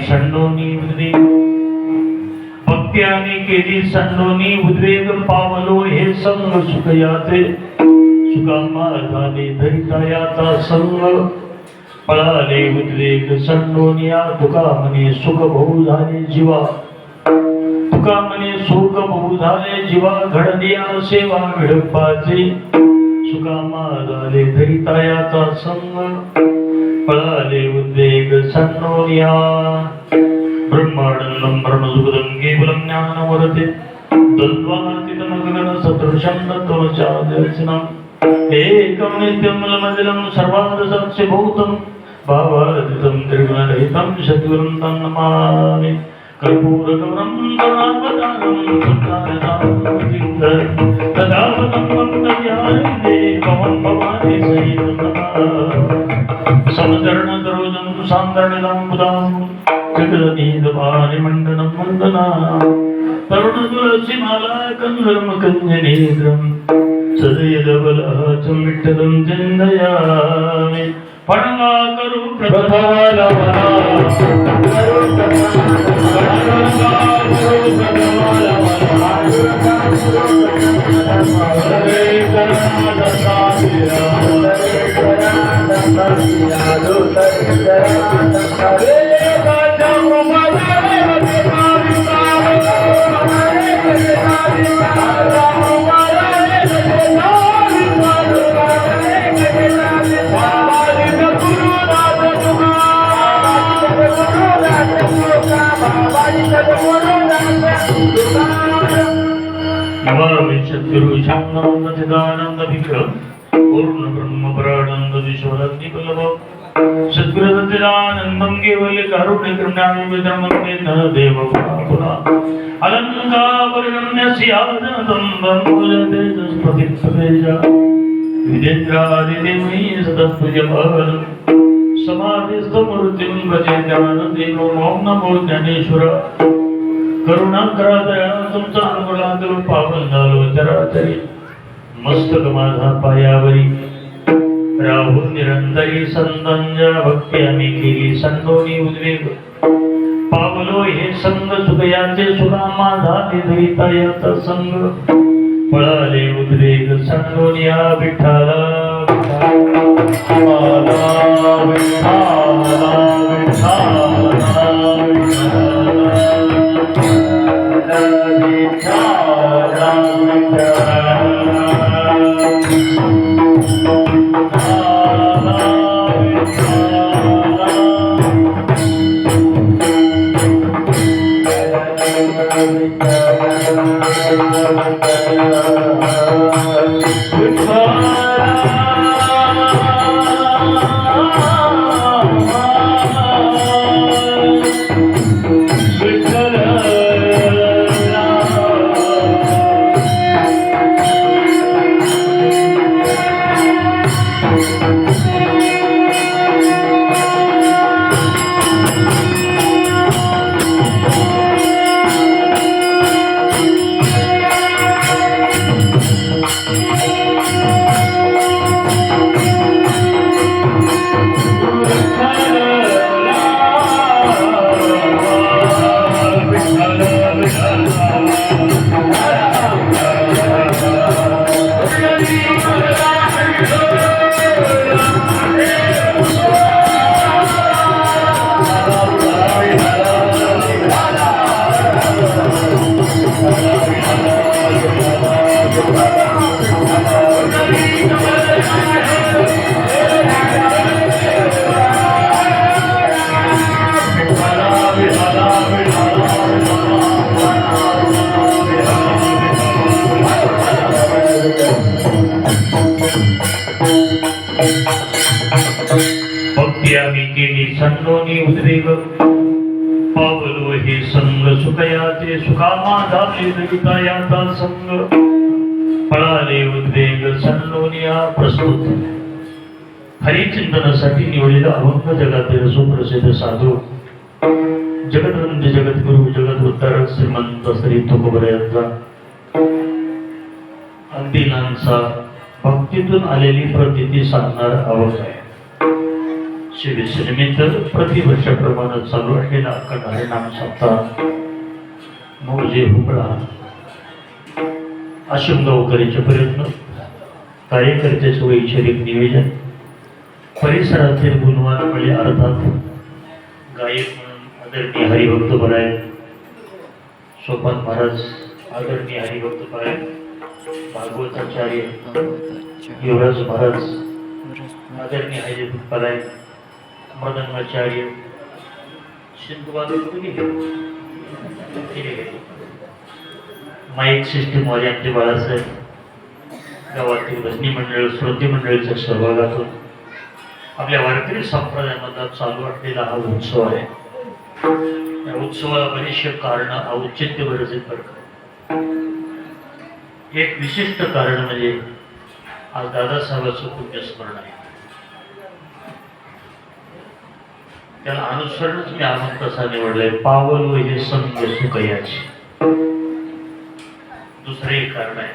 संडोनी उद्वेग भक्त्याने केली संडोनी उद्वेग पावलो हे संग सुखयाचे सुखामा झाले धरितायाचा संग पळाले उद्वेग संडोनिया तुका म्हणे सुख बहु झाले जीवा तुका म्हणे सुख बहु झाले जीवा घडदिया सेवा विडपाचे सुखामा झाले धरितायाचा संग पळाले उद्वेग संडोनिया ब्रह्मांडं ब्रह्मसुखदं केवलं ज्ञानवरते द्वन्द्वातीतं सदृशं तत्त्वमचार्यचनम् एकं नित्यं मलमजलं सर्वार्थसाक्षिभूतं भावातीतं त्रिगुणरहितं सद्गुरुं तं नमामि कर्पूरगौरं करुणावतारं तदावतं वन्दयानन्दे भवं भवानि सहितं समचरणसरोजं सान्द्रणिलं बुधां जगदनीदपारिमण्डनं वन्दना तरुणतुलसीमाला कन्दर्मकञ्जनेत्रं सदयदबलहचं विठ्ठलं चिन्तयामि पणगा करू प्रथमाला नमामि सद्गुरु शांतानंद विक्रम पूर्ण ब्रह्म परानंद विश्वरत्निकलभ सद्गुरु सच्चिदानंदं केवल कारुण्य करुणानिधिं देव पुरा अलंकापरिगम्यस्य आदनं वन्दतेजस्पतित्वतेजा विदेन्द्रादिदेवी सदस्तुजपालं समाधिस्थमूर्तिं भजे ज्ञानदेवो ओं नमो ज्ञानेश्वर करुणाकरा दया तुमचा अनुग्रहातून पावन झालो चराचरी मस्तक माझा पायावरी राहून निरंतरी संतांच्या भक्ती आम्ही केली संतोनी उद्वेग पावलो हे संग सुखयाचे सुखामा झाले धरितायाचा संग पळाले उद्वेग संतोनिया विठ्ठला भक्ती आम्ही केली संडोनी उद्वेग पावलो हे संग सुखयाचे सुखामा झाले धरितायाचा संग पळाले उद्वेग संडोनिया प्रस्तुत हरिचिंतनासाठी निवडलेला अभंग जगातील सुप्रसिद्ध साधू जगद्वंदी जगद्गुरु जगदुद्धारक श्रीमंत श्री तुकोबरायांचा अंतिलांचा भक्तीतून आलेली प्रतीती सांगणारा अभंग आहे. शिवेशनिमित्त प्रतिवर्षाप्रमाणे चालू असलेला अखंड हरिनाम सप्ताह मौजे हुकळा आश्रमगावकरीचे प्रयत्न, कार्यकर्त्याचे वैचारिक निवेदन, परिसरातील गुणवान म्हणजे अर्थात गायक म्हणून आदरणीय हरिभक्त परायण सोपान महाराज, आदरणीय हरिभक्त परायण भागवताचार्य युवराज महाराज, आदरणीय हरिभक्त परायण मृदंगाचार्य माईक सिस्टीम वाले आमचे बाळासाहेब, गावातील भजनी मंडळ श्रोते मंडळीच्या सहभागातून आपल्या वारकरी संप्रदायामधला चालू असलेला हा उत्सव आहे. या उत्सवाला बरेचसे कारण औचित्य बरेच बरं. एक विशिष्ट कारण म्हणजे आज दादासाहेबांचं पुण्यस्मरण आहे. त्याला अनुसरणच मी आनंद कसा निवडलाय, पावल व हे संत सुखयाची. दुसरे एक कारण आहे,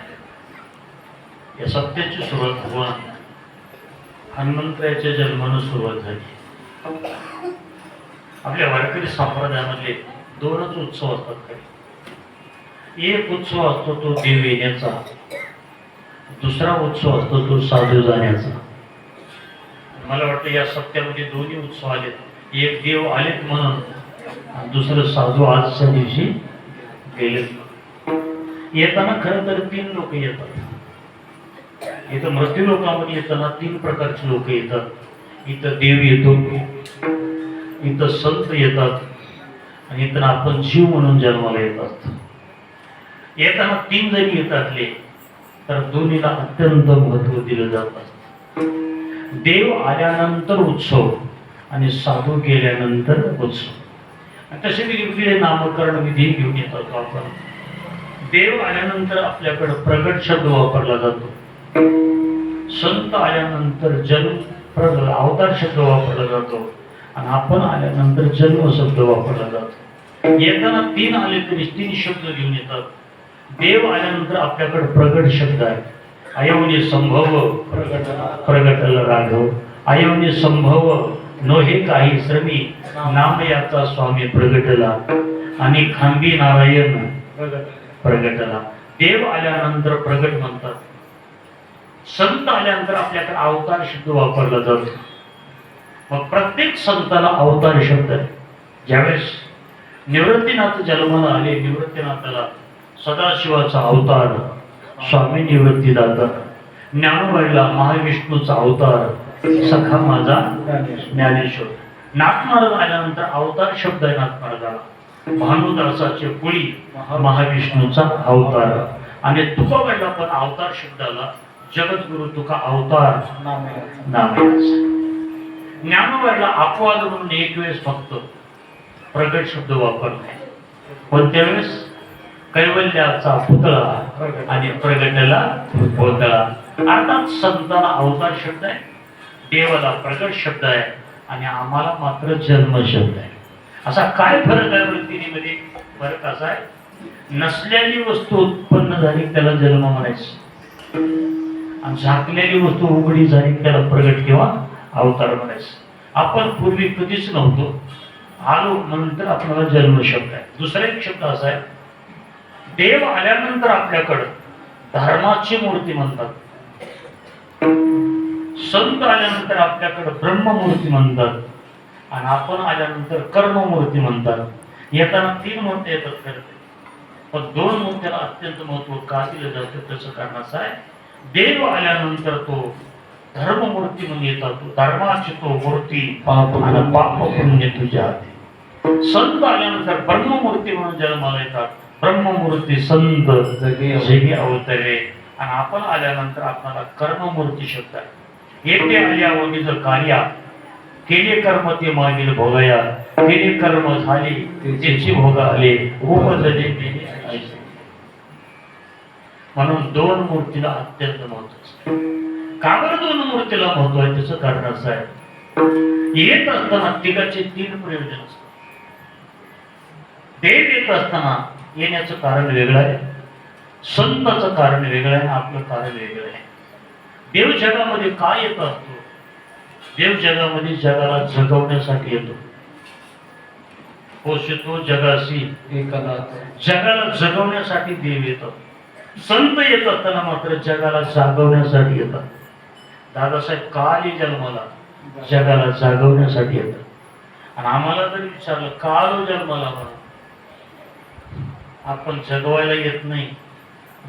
या सत्याची सुरुवात भगवान हनुमंतरायाच्या जन्मानं सुरुवात झाली. आपल्या वारकरी संप्रदायामधले दोनच उत्सव असतात काही. एक उत्सव असतो तो देव येण्याचा, दुसरा उत्सव असतो तो साधू जाण्याचा. मला वाटतं या सत्यामध्ये दोन्ही उत्सव आलेत. एक देव आलेत म्हणून, दुसरं साधू आजच्या दिवशी गेलेत. येताना खरं तर 3 लोक येतात. इथं मृत्यू लोकांमध्ये येताना 3 प्रकारचे लोक येतात. इथं देव येतो, इथं संत येतात, आणि इथं आपण जीव म्हणून जन्माला येतात. येताना 3 जरी येतातले तर दोन्हीला अत्यंत महत्व दिलं जात असतं. देव आल्यानंतर उत्सव आणि साधू गेल्यानंतर उत्सव. तसे वेगवेगळे नामकरण विधी घेऊन येतात आपण. देव आल्यानंतर आपल्याकडे प्रगट शब्द वापरला जातो. संत आल्यानंतर जन्म अवतार शब्द वापरला जातो, आणि आपण आल्यानंतर जन्म शब्द वापरला जातो. येताना 3 आले तरी 3 शब्द घेऊन येतात. देव आल्यानंतर आपल्याकडे प्रगट शब्द आहे. अयवनी संभव प्रगटल राघव, अयवनी संभव नोहे काही श्रमी, नाम याचा स्वामी प्रगटला, आणि खांबी नारायण प्रगटला. देव आल्यानंतर प्रगट म्हणतात. संत आल्यानंतर आपल्याकडे अवतार शब्द वापरला जातो. मग प्रत्येक संताला अवतार शब्द आहे. ज्यावेळेस निवृत्तीनाथ जन्माला आले, निवृत्तीनाथाला सदाशिवाचा अवतार, स्वामी निवृत्तीदाता. ज्ञानोबाईला महाविष्णूचा अवतार, सखा माझा ज्ञानेश्वर. नाथ महाराज आल्यानंतर अवतार शब्द आहे नाथ महाराजाला. भानुदासाचे कुळी महाविष्णूचा अवतार. आणि तुकोबाईला पण अवतार शब्दाला जगद्गुरु तुका अवतार नामयाचा. ज्ञानोबाईला अपवाद म्हणून एक वेळेस फक्त प्रगट शब्द वापरला, पण त्यावेळेस कैवल्याचा पुतळा आणि प्रगटला पुतळा. अर्थात संताला अवतार शब्द आहे, देवाला प्रगट शब्द आहे, आणि आम्हाला मात्र जन्म शब्द आहे. असा काय फरक आहे वृत्तीमध्ये? फरक असा आहे, नसलेली वस्तू उत्पन्न झाली त्याला जन्म म्हणायचं, आणि झाकलेली वस्तू उघडी झाली त्याला प्रगट किंवा अवतार म्हणायचं. आपण पूर्वी कधीच नव्हतो, आलो नंतर आपल्याला जन्म शब्द आहे. दुसरा एक शब्द असा आहे, देव आल्यानंतर आपल्याकडं धर्माची मूर्ती म्हणतात, संत आल्यानंतर आपल्याकडे ब्रह्ममूर्ती म्हणतात, आणि आपण आल्यानंतर कर्ममूर्ती म्हणतात. येताना 3 मूर्ती येतात खरं, पण 2 मूर्तीला अत्यंत महत्व का दिलं जातं? त्याचं कारण असं आहे, देव आल्यानंतर तो धर्ममूर्ती म्हणून येतात. धर्माची तो मूर्ती आणि पाप पुण्य तुझ्या हाती. संत आल्यानंतर ब्रह्ममूर्ती म्हणून जन्माला येतात. ब्रह्ममूर्ती संत जगी अवतरे. आणि आपण आल्यानंतर आपल्याला कर्ममूर्ती शब्द आहे. येथे आल्या वनीचं कार्या केले कर्म ते मागील भोगया, केले कर्म झाले त्याची भोग आले, उपजले ऐसे. म्हणून 2 मूर्तीला अत्यंत महत्व. का बरं 2 मूर्तीला महत्व आहे? त्याचं कारण असं आहे, येत असताना तिघाचे 3 प्रयोजन असतात. देव येत असताना येण्याचं कारण वेगळं आहे, संताचं कारण वेगळं आहे, आपलं कारण वेगळं आहे. देव जगामध्ये का येत असतो? देव जगामध्ये जगाला जगवण्यासाठी येतो. पोषितो जगाशी जगाला जगवण्यासाठी देव येतात. संत येत असताना मात्र जगाला जागवण्यासाठी येतात. दादासाहेब काली जन्माला जगाला जागवण्यासाठी येतात. आणि आम्हाला जर विचारलं का आलो जन्माला, म्हणून आपण जगवायला येत नाही,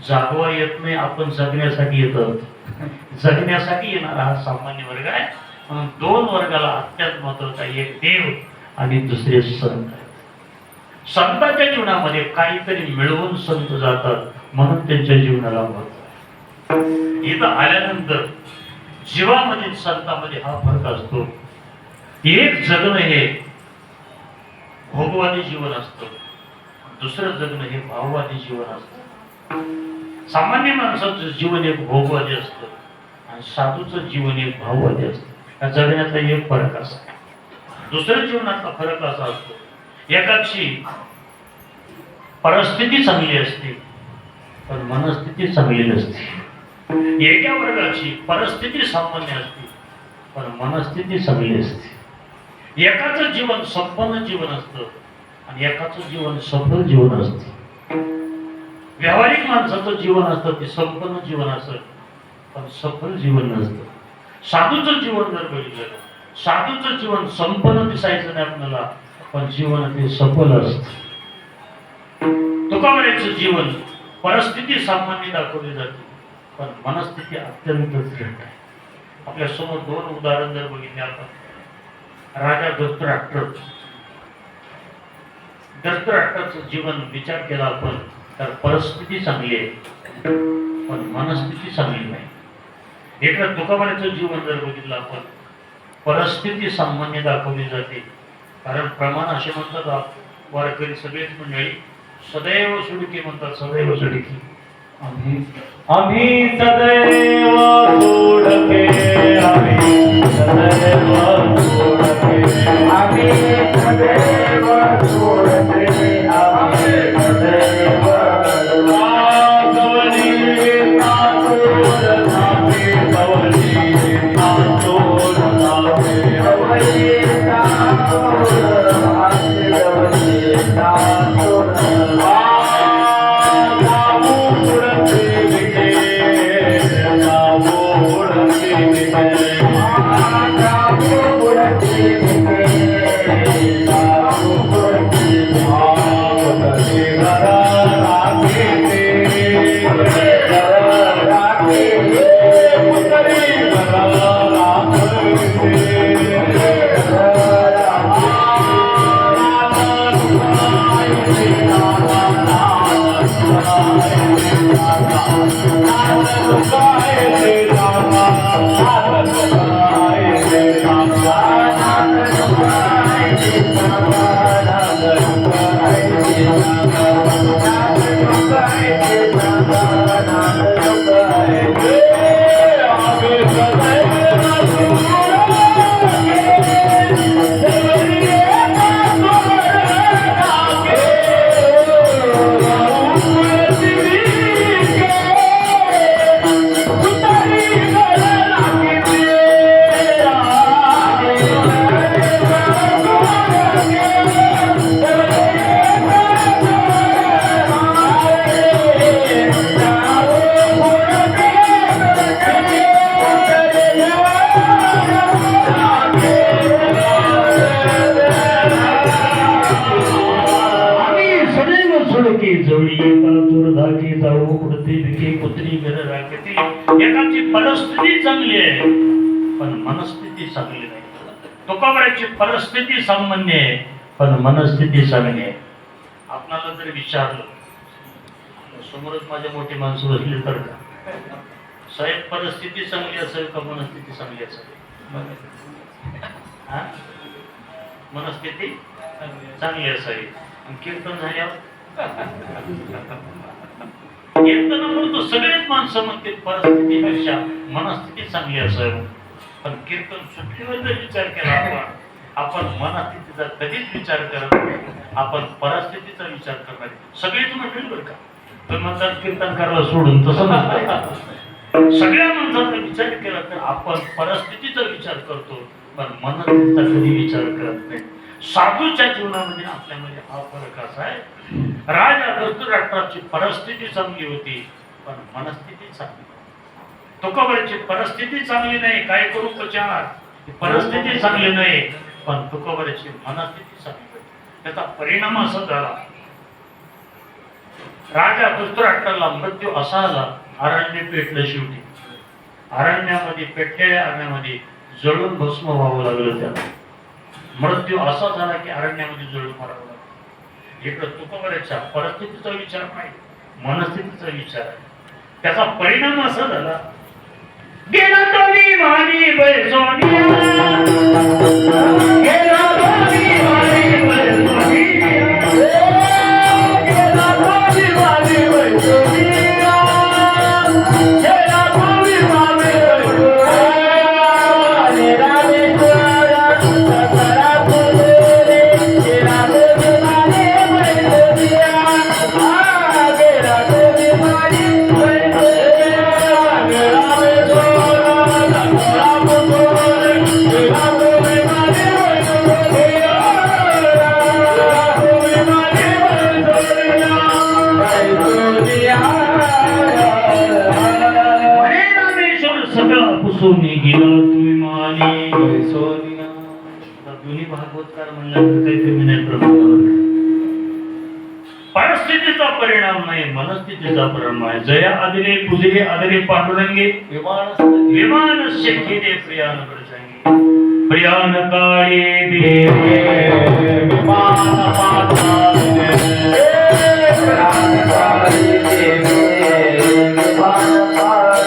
जागवा येत नाही, आपण जगण्यासाठी येतो. जगण्यासाठी येणारा हा सामान्य वर्ग आहे. म्हणून दोन वर्गाला अत्यंत महत्वाचा, एक देव आणि दुसरे संत. संतांच्या जीवनामध्ये काहीतरी मिळवून संत जातात, म्हणून त्यांच्या जीवनाला महत्व. इथं आल्यानंतर जीवामध्ये संतांमध्ये हा फरक असतो. एक जगणं हे भोगवादी जीवन असतं, दुसरं जगणं हे भाववादी जीवन असतं. सामान्य माणसाचं जीवन एक भोगवादी असतं आणि साधूचं जीवन एक भाववादी असतं. या जगण्यातला एक फरक असा. दुसऱ्या जीवनातला फरक असा असतो, एकाची परिस्थिती चांगली असते पण मनस्थिती चांगली नसते. एका वर्गाची परिस्थिती सामान्य असते पण मनस्थिती चांगली असते. एकाचं जीवन संपन्न जीवन असतं आणि एकाचं जीवन सफल जीवन असतं. व्यावहारिक माणसाचं जीवन असतं ते संपन्न जीवन असतं पण सफल जीवन नसतं. साधूचं जीवन जर बघितलं, साधूचं जीवन संपन्न दिसायचं नाही आपल्याला, पण जीवन ते सफल असतं. तुकारामांचं जीवन परिस्थिती सामान्य दाखवली जाते पण मनस्थिती अत्यंत श्रेष्ठ आहे. आपल्या समोर दोन उदाहरण जर बघितले आपण, राजा धृतराष्ट्राचं जीवन विचार केला आपण तर परिस्थिती चांगली आहे पण मनस्थिती चांगली नाही. इकडे तुकारामांचं जीवन जर बघितलं आपण, परिस्थिती सामान्य दाखवली जाते, कारण प्रमाण असे म्हणतात वारकरी सगळेच मंडळी सदैव सुडकी म्हणतात, सदैव सुडकी. आम्ही सदैव सोडके, आम्ही सदैव सोडके, आम्ही सदैव सोडके, आम्ही सदैव सावली सातोड नामे, सावली सातोड नामे, सावली सातोड नामे, सावली सातोड नामे. एकाची परिस्थिती चांगली आहे पण मनस्थिती चांगली नाही. तुकारामांची परिस्थिती सामान्य आहे पण मनस्थिती चांगली आहे. आपल्याला जर विचारलं, समोरच माझे मोठी माणसं बसली तर का साहेब परिस्थिती चांगली असेल का मनस्थिती चांगली असेल? मनस्थिती चांगली असावी. कीर्तन झाल्यावर कीर्तनामुळे सगळेच माणसं म्हणते परिस्थितीपेक्षा मनस्थिती चांगली असावी. पण कीर्तन सुट्टीवर जर विचार केला आपण मनस्थितीचा कधीच विचार करत नाही, आपण परिस्थितीचा विचार करणार. सगळेच म्हणतील बरं का, पण म्हणतात कीर्तन करायला सोडून, तसं नसतं. सगळ्या माणसाचा विचार केला तर आपण परिस्थितीचा विचार करतो, पण मनस्थितीचा कधी विचार करत नाही. साधूच्या जीवनामध्ये आपल्यामध्ये हा फरक असा आहे, राजा धृतराष्ट्राची परिस्थिती चांगली होती पण मनस्थिती चांगली नव्हती. तुकोबाची परिस्थिती चांगली नाही, काय करू प्रचार, परिस्थिती चांगली नाही पण तुकोबाची मनस्थिती चांगली होती. त्याचा परिणाम असा झाला, राजा धृतराष्ट्राला मृत्यू असा आला, अरण्य पेटलं. शेवटी अरण्यामध्ये, पेटलेल्या अरण्यामध्ये जळून भस्म व्हावं लागलं. त्याला मृत्यू असा झाला की अरण्यामध्ये जळून मारावं लागलं. इकडं तुकोबाच्या परिस्थितीचा विचार नाही, मनस्थितीचा विचार आहे. त्याचा परिणाम असा झाला, गेला तो विमानी बैसोनिया, गेला तो विमानी बैसोनिया, गेला तो विमानी बैसोनिया, गेला तो विमानी बैसोनिया, रामेश्वरा सतरा पुरे, गेला तो विमानी बैसोनिया, गेला तो विमानी बैसोनिया, सोनी गेला तुम्ही माली सोनिया. दोन्ही भागवतकार म्हणल्यानंतर काहीतरी विनय प्रबोधावर परिस्थितीचा परिणाम नाही, मनस्थितीचा परिणाम आहे. जया आदरे पुजरे आदरे पांडुरंगे, विमान शेखे दे प्रियान प्रसंगी, प्रियान काळे दे विमान पाता दे, प्रियान काळे दे विमान पाता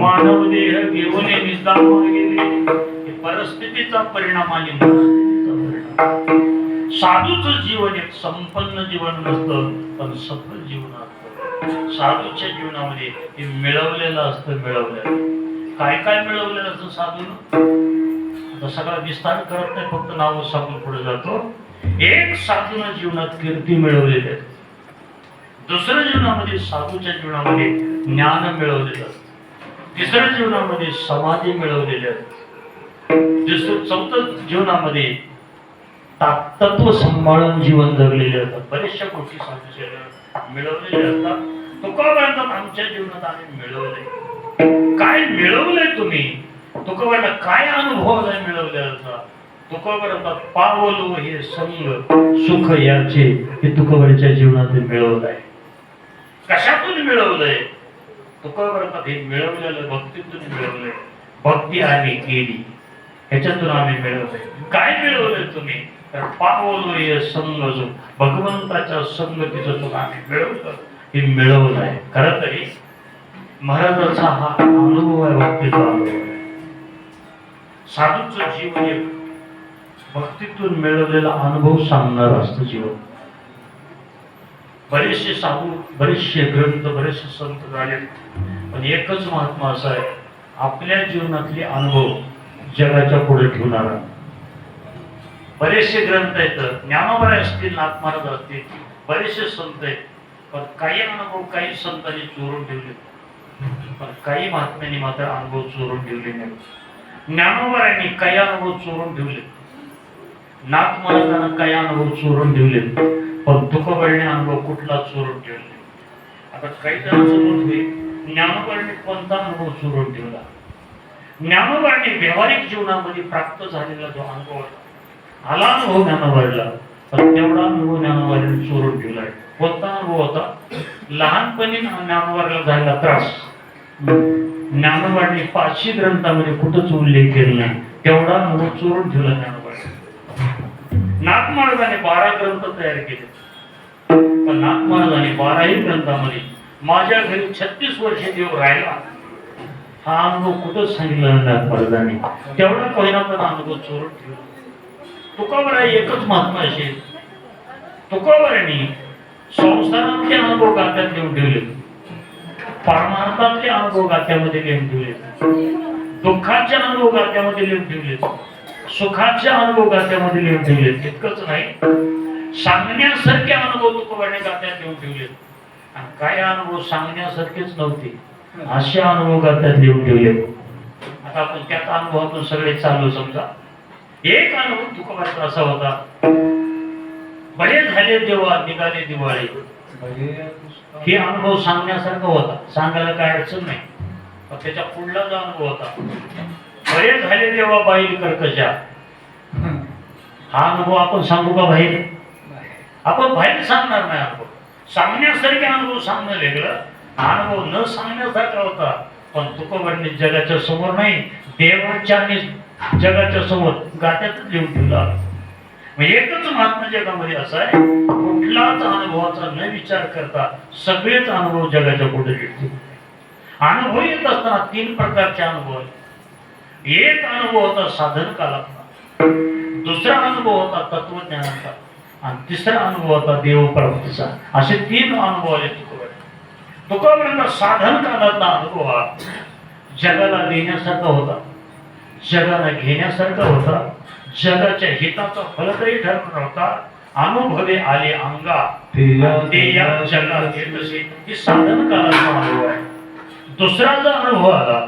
मानव देह घेऊन निजामावर गेले. परिस्थितीचा परिणाम आणि मनस्थितीचा परिणाम. साधूचं जीवन एक संपन्न जीवन नसतं पण सफल जीवन असतं. साधूच्या जीवनामध्ये हे मिळवलेलं असतं. मिळवलेलं काय काय मिळवलेलं असतं साधून, आता सगळा विस्तार करत नाही, फक्त नाव सांगून पुढे जातो. एक साधून जीवनात कीर्ती मिळवलेली आहे. दुसऱ्या जीवनामध्ये साधूच्या जीवनामध्ये ज्ञान मिळवलेलं असतं. तिसऱ्या जीवनामध्ये समाधी मिळवलेली असते. दिसतो चौथं जीवनामध्ये तत्व सांभाळून जीवन जगलेले असतात. बऱ्याचशा गोष्टी मिळवलेल्या असतात. तुका म्हणतात आमच्या जीवनात आम्ही मिळवले. काय मिळवलंय तुम्ही? तुका म्हणतात काय अनुभव मिळवलेला? तुका म्हणतात पावलो हे संग सुख याचे हे तुकोबराच्या जीवनात मिळवलं आहे. कशातून मिळवलंय? तुका म्हणतात हे मिळवलेलं भक्तीतून मिळवलंय. भक्ती आम्ही केली ह्याच्यातून आम्ही मिळवलंय. काय मिळवलंय तुम्ही? तर पावलो हे संग जो भगवंताच्या संगतीचं तुला आम्ही मिळवलं. हे मिळवलं आहे. खरं तरी महाराजांचा हा अनुभव आहे, भक्तीचा अनुभव आहे. साधूचं जीवन एक भक्तीतून मिळवलेला अनुभव सांगणार असतं जीवन. बरेचसे साधू, बरेचसे ग्रंथ, बरेचसे संत झाले, पण एकच महात्मा असा आहे आपल्या जीवनातले अनुभव जगाच्या पुढे ठेवणारा. बरेचसे ग्रंथ आहेत, ज्ञानोबा असतील, नाथ महाराज असतील, बरेचसे संत आहेत, पण काही अनुभव काही संतांनी चोरून ठेवले, पण काही महात्म्यांनी मात्र अनुभव चोरून ठेवले नाही. ज्ञानोबांनी काही अनुभव चोरून ठेवले, नाथ महाराजांना काही अनुभव चोरून ठेवले, पण तुकोबांनी अनुभव कुठला चोरून ठेवले. आता काही जणांचं मत होईल ज्ञानोबांनी कोणता अनुभव चोरून ठेवला? ज्ञानोबांनी व्यावहारिक जीवनामध्ये प्राप्त झालेला जो अनुभव आला अनुभव ज्ञानोबाला, पण तेवढा अनुभव ज्ञानोबांनी चोरून ठेवलाय. कोणता अनुभव होता? लहानपणी ज्ञानोबाला झालेला त्रास ज्ञानोबांनी 500 ग्रंथामध्ये कुठंच उल्लेख केला नाही, तेवढा अनुभव चोरून ठेवला ज्ञानोबांनी. नाथ महाराजांनी 12 ग्रंथ तयार केले, पण नाथ महाराजांनी 12ही ग्रंथामध्ये माझ्या घरी 36 वर्ष देव राहिला हा अनुभव कुठंच सांगितला नाथ महाराजांनी. तेवढा पहिला पण अनुभव चोरून ठेवला. तुकोबा एकच महात्मा असेल, तुकोबांनी संसारातले अनुभव गात्यात लिहून ठेवले, परमार्थातले अनुभव गात्यामध्ये लिहून ठेवले, दुःखाचे अनुभव गात्यामध्ये लिहून ठेवले, सुखाचे अनुभव गात्यामध्ये लिहून ठेवले. इतकंच नाही, सांगण्यासारखे अनुभव तुकोबाने गात्यात लिहून ठेवले, आणि काय अनुभव सांगण्यासारखेच नव्हते असे अनुभव गात्यात लिहून ठेवले. आता आपण त्यात अनुभवातून सगळे चाललो. समजा एक अनुभव तुकोबाचा असा होता, बरे झाले देवा निघाले दिवाळी. हे अनुभव सांगण्यासारखा होता, सांगायला काय अडचण नाही, पण त्याच्या पुढला जो अनुभव होता, बरे झाले देवा बाईल कर्कशा, हा अनुभव आपण सांगू का बाहेर? आपण बाहेर सांगणार नाही. अनुभव सांगण्यासारखे अनुभव सांगणं वेगळं, अनुभव न सांगण्यासारखा होता, पण तुकोबांनी जगाच्या समोर नाही, देवाच्या आणि जगाच्या समोर गात्यातच लिहून ठेवला. एकच महात्मा जगामध्ये असा आहे, कुठलाच अनुभवाचा न विचार करता सगळेच अनुभव जगाच्या पुढे लिहितो. अनुभव येत असताना 3 प्रकारचे अनुभव आहेत. एक अनुभव होता साधन कालाचा, दुसरा अनुभव होता तत्वज्ञानाचा, आणि तिसरा अनुभव होता देवप्राप्तीचा. असे 3 अनुभव आले तुकोबांना. साधन कालाचा अनुभव हा जगाला देण्यासारखा होता, जगाला घेण्यासारखा होता, जगाच्या हिताचा फलदायी ठरणार होता. अनुभवे आले अंगा ते या जगात येतसे, ही साधन कालाचा अनुभव आहे. दुसरा जो अनुभव आला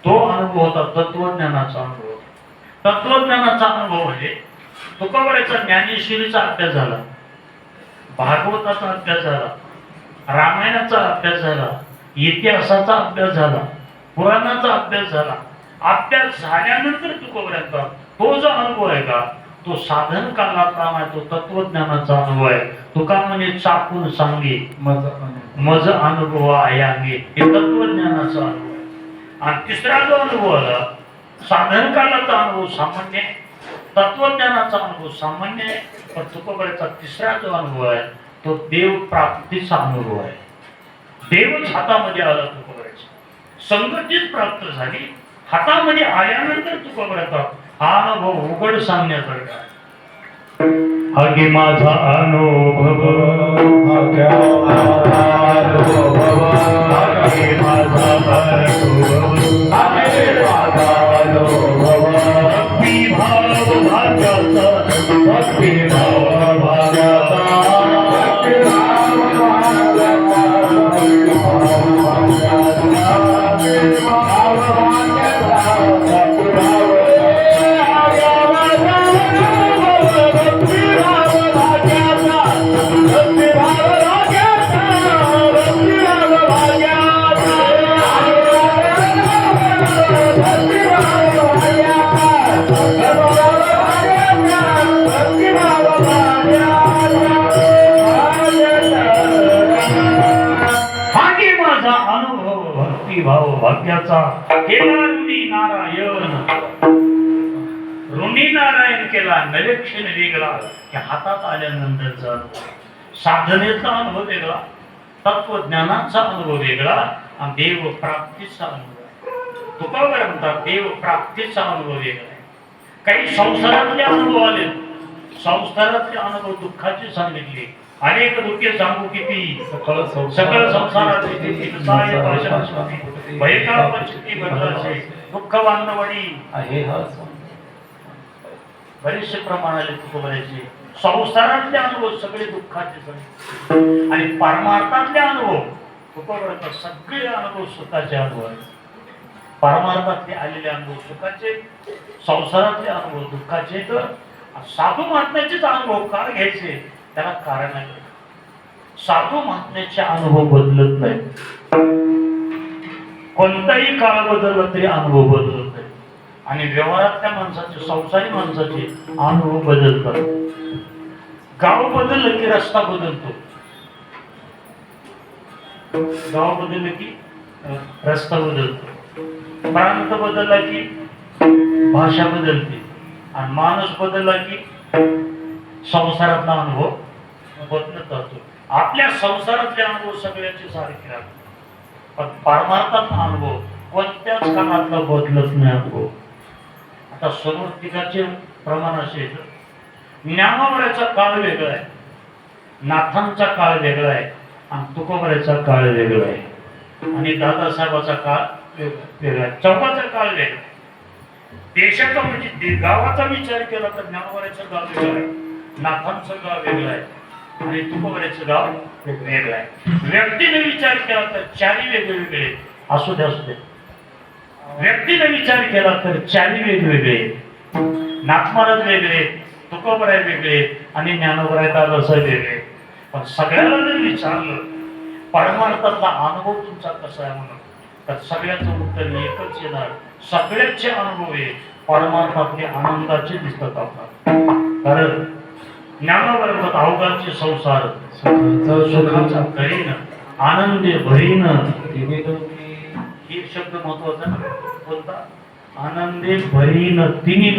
तो अनुभव होता तत्वज्ञानाचा अनुभव. तत्वज्ञानाचा अनुभव म्हणजे तुकोबाचा ज्ञानेश्वरीचा अभ्यास झाला, भागवताचा अभ्यास झाला, रामायणाचा अभ्यास झाला, इतिहासाचा अभ्यास झाला, पुराणाचा अभ्यास झाला. अभ्यास झाल्यानंतर तुकोबाचा तो जो अनुभव आहे का, तो साधन कालाचा नाही, तो तत्वज्ञानाचा अनुभव आहे. तुका म्हणे चाकून सांगे मज अनुभव आहे अंगे, हे तत्वज्ञानाचा अनुभव आहे. आणि तिसरा जो अनुभव आला साधन कालाचा अनुभव सामान्य, तत्वज्ञानाचा अनुभव सामान्य आहे, पण तुकोबाचा तिसरा जो अनुभव आहे तो देव प्राप्तीचा अनुभव आहे. देवच हातामध्ये आला तुकोबाचा, संगतीच प्राप्त झाली. हातामध्ये आल्यानंतर तुकोबाचा हा अनुभव उघड सांगण्यासारखा आहे. अगे माझा अनुभव, अगे माझा भक्ती भाव भाग्याचा, भक्ती भाव भाग्याचा, भाग्याचा अनुभव भक्तिभाव भाग्याचा केला ऋणी नारायण. ऋणी नारायण केला निरीक्षण वेगळा की हातात आल्यानंतरचा साधनेचा अनुभव वेगळा, तत्वज्ञानाचा अनुभव वेगळा आणि देव प्राप्तीचा अनुभव. तुकावर म्हणतात देव प्राप्तीचा अनुभव वेगळा. काही संसारातले अनुभव आले, संसारातले अनुभव दुःखाचे सांगितले. अनेक दुःखे सांगू किती सकळ संसाराचे भयकाळ पंचती बदलाचे दुःख बांधवणी आहे. बरेचसे प्रमाण आले तुकोबराचे. संसारातले अनुभव सगळे दुःखाचे सांगितले आणि परमार्थातले अनुभव तुकोबराचा सगळे अनुभव सुखाचे अनुभव आहेत. परमार्थातले आलेले अनुभव सुखाचे, संसारातले अनुभव दुःखाचे. तर साधू महात्म्याचेच अनुभव का घ्यायचे, त्याला कारण आहे. साधू महात्म्याचे अनुभव बदलत नाही. कोणताही काळ बदलला तरी अनुभव बदलत नाही. आणि व्यवहारातल्या माणसाचे, संसारी माणसाचे अनुभव बदलतात. गाव बदललं की रस्ता बदलतो, गाव बदललं की रस्ता बदलतो, प्रांत बदलला की भाषा बदलते आणि माणूस बदलला की संसारातला अनुभव बदलत जातो. आपल्या संसारातले अनुभव सगळ्यांचे सारखे राहतात, पण परमार्थातला अनुभव कोणत्याच काळातला बदलत नाही अनुभव. आता सर्वतिकाचे प्रमाण असे, ज्ञानावराचा काळ वेगळा आहे, नाथांचा काळ वेगळा आहे आणि तुकोबराचा काळ वेगळा आहे आणि दादासाहेबाचा काळ वेगळा आहे. चौकाचा काळ वेगळा. देशाचा म्हणजे गावाचा विचार केला तर ज्ञानवराचं गाव वेगळं आहे, नाथांचं गाव वेगळं आहे आणि तुकोबराचं गाव वेगळं आहे. व्यक्तीने विचार केला तर चारी वेगवेगळे असू दे. व्यक्तीने विचार केला तर चारी वेगवेगळे. नाथ महाराज वेगळे, तुकोबराय वेगळे आणि ज्ञानोबराय दादासाहेब वेगळे. पण सगळ्याला जर विचारलं परमार्थातला अनुभव तुमचा कसा आहे म्हणून, तर सगळ्याचं उत्तर एकच येणार. सगळ्याचे अनुभव हे परमार्थातले आनंदाचे दिसतात आपल्याला. कारण ज्ञानाबरोबर अवघाचे संसार सुखाचा करीन आनंदे भरीन. हे शब्द महत्वाचा ना. कोणता? आनंदे भरीन तिन्ही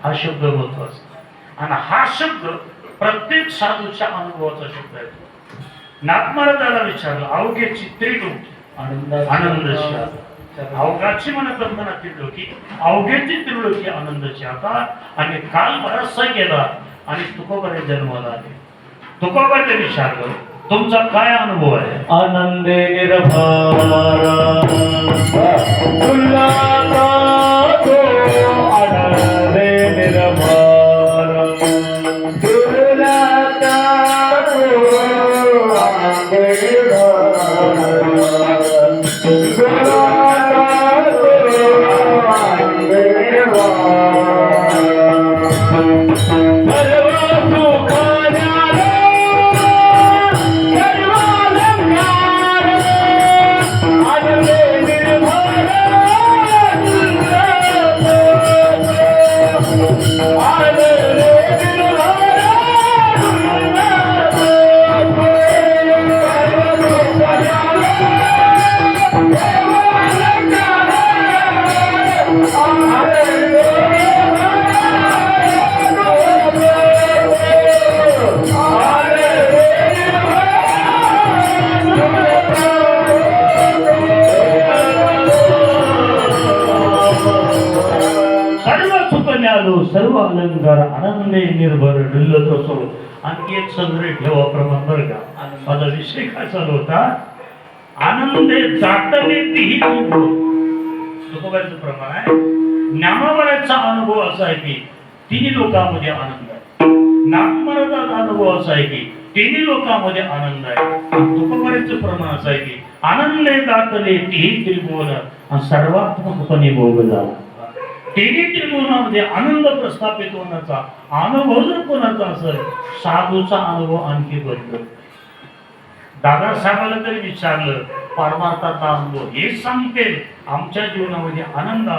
हा शब्द महत्वाचा. आणि हा शब्द प्रत्येक साधूच्या अनुभवाचा शब्द आहे. नाथ महाराजाला विचारलं अवघेची त्रिलोकी आनंदाची, अवघाची म्हणत असताना त्रिलोकी, अवघेची त्रिलोकी आनंदाची. आता आणि काल बराचसा गेला आणि तुकोबरे जन्माला आले. तुकोबरे विचारलं तुमचा काय अनुभव आहे? आनंदे निर्भरा आनंदे निर्भरा सर्व अलंकार आनंदे निर्भर डुल्लत असो. आणखी एक संग्रह ठेवा प्रमाण बरं का. माझा विषय काय चालू होता? आनंदे दाटले तीही तुकोबाईचं प्रमाण आहे. ज्ञानावराचा अनुभव असा आहे की तिन्ही लोकांमध्ये आनंद आहे. नाथमहाराजाचा अनुभव असा आहे की तिन्ही लोकांमध्ये आनंद आहे. तुकोबाईचं प्रमाण असं आहे की आनंदे दाटले तीही त्रिभुवन आणि सर्वात्मकपणे भोगला. तिन्ही त्रिभुवनामध्ये आनंद प्रस्थापित होण्याचा अनुभव जर कोणाचा असेल, साधूचा अनुभव आणखी बदलतो. दादासाहेबाला जरी विचारलं परमार्थाचा अनुभव, हे सांगते आमच्या जीवनामध्ये आनंद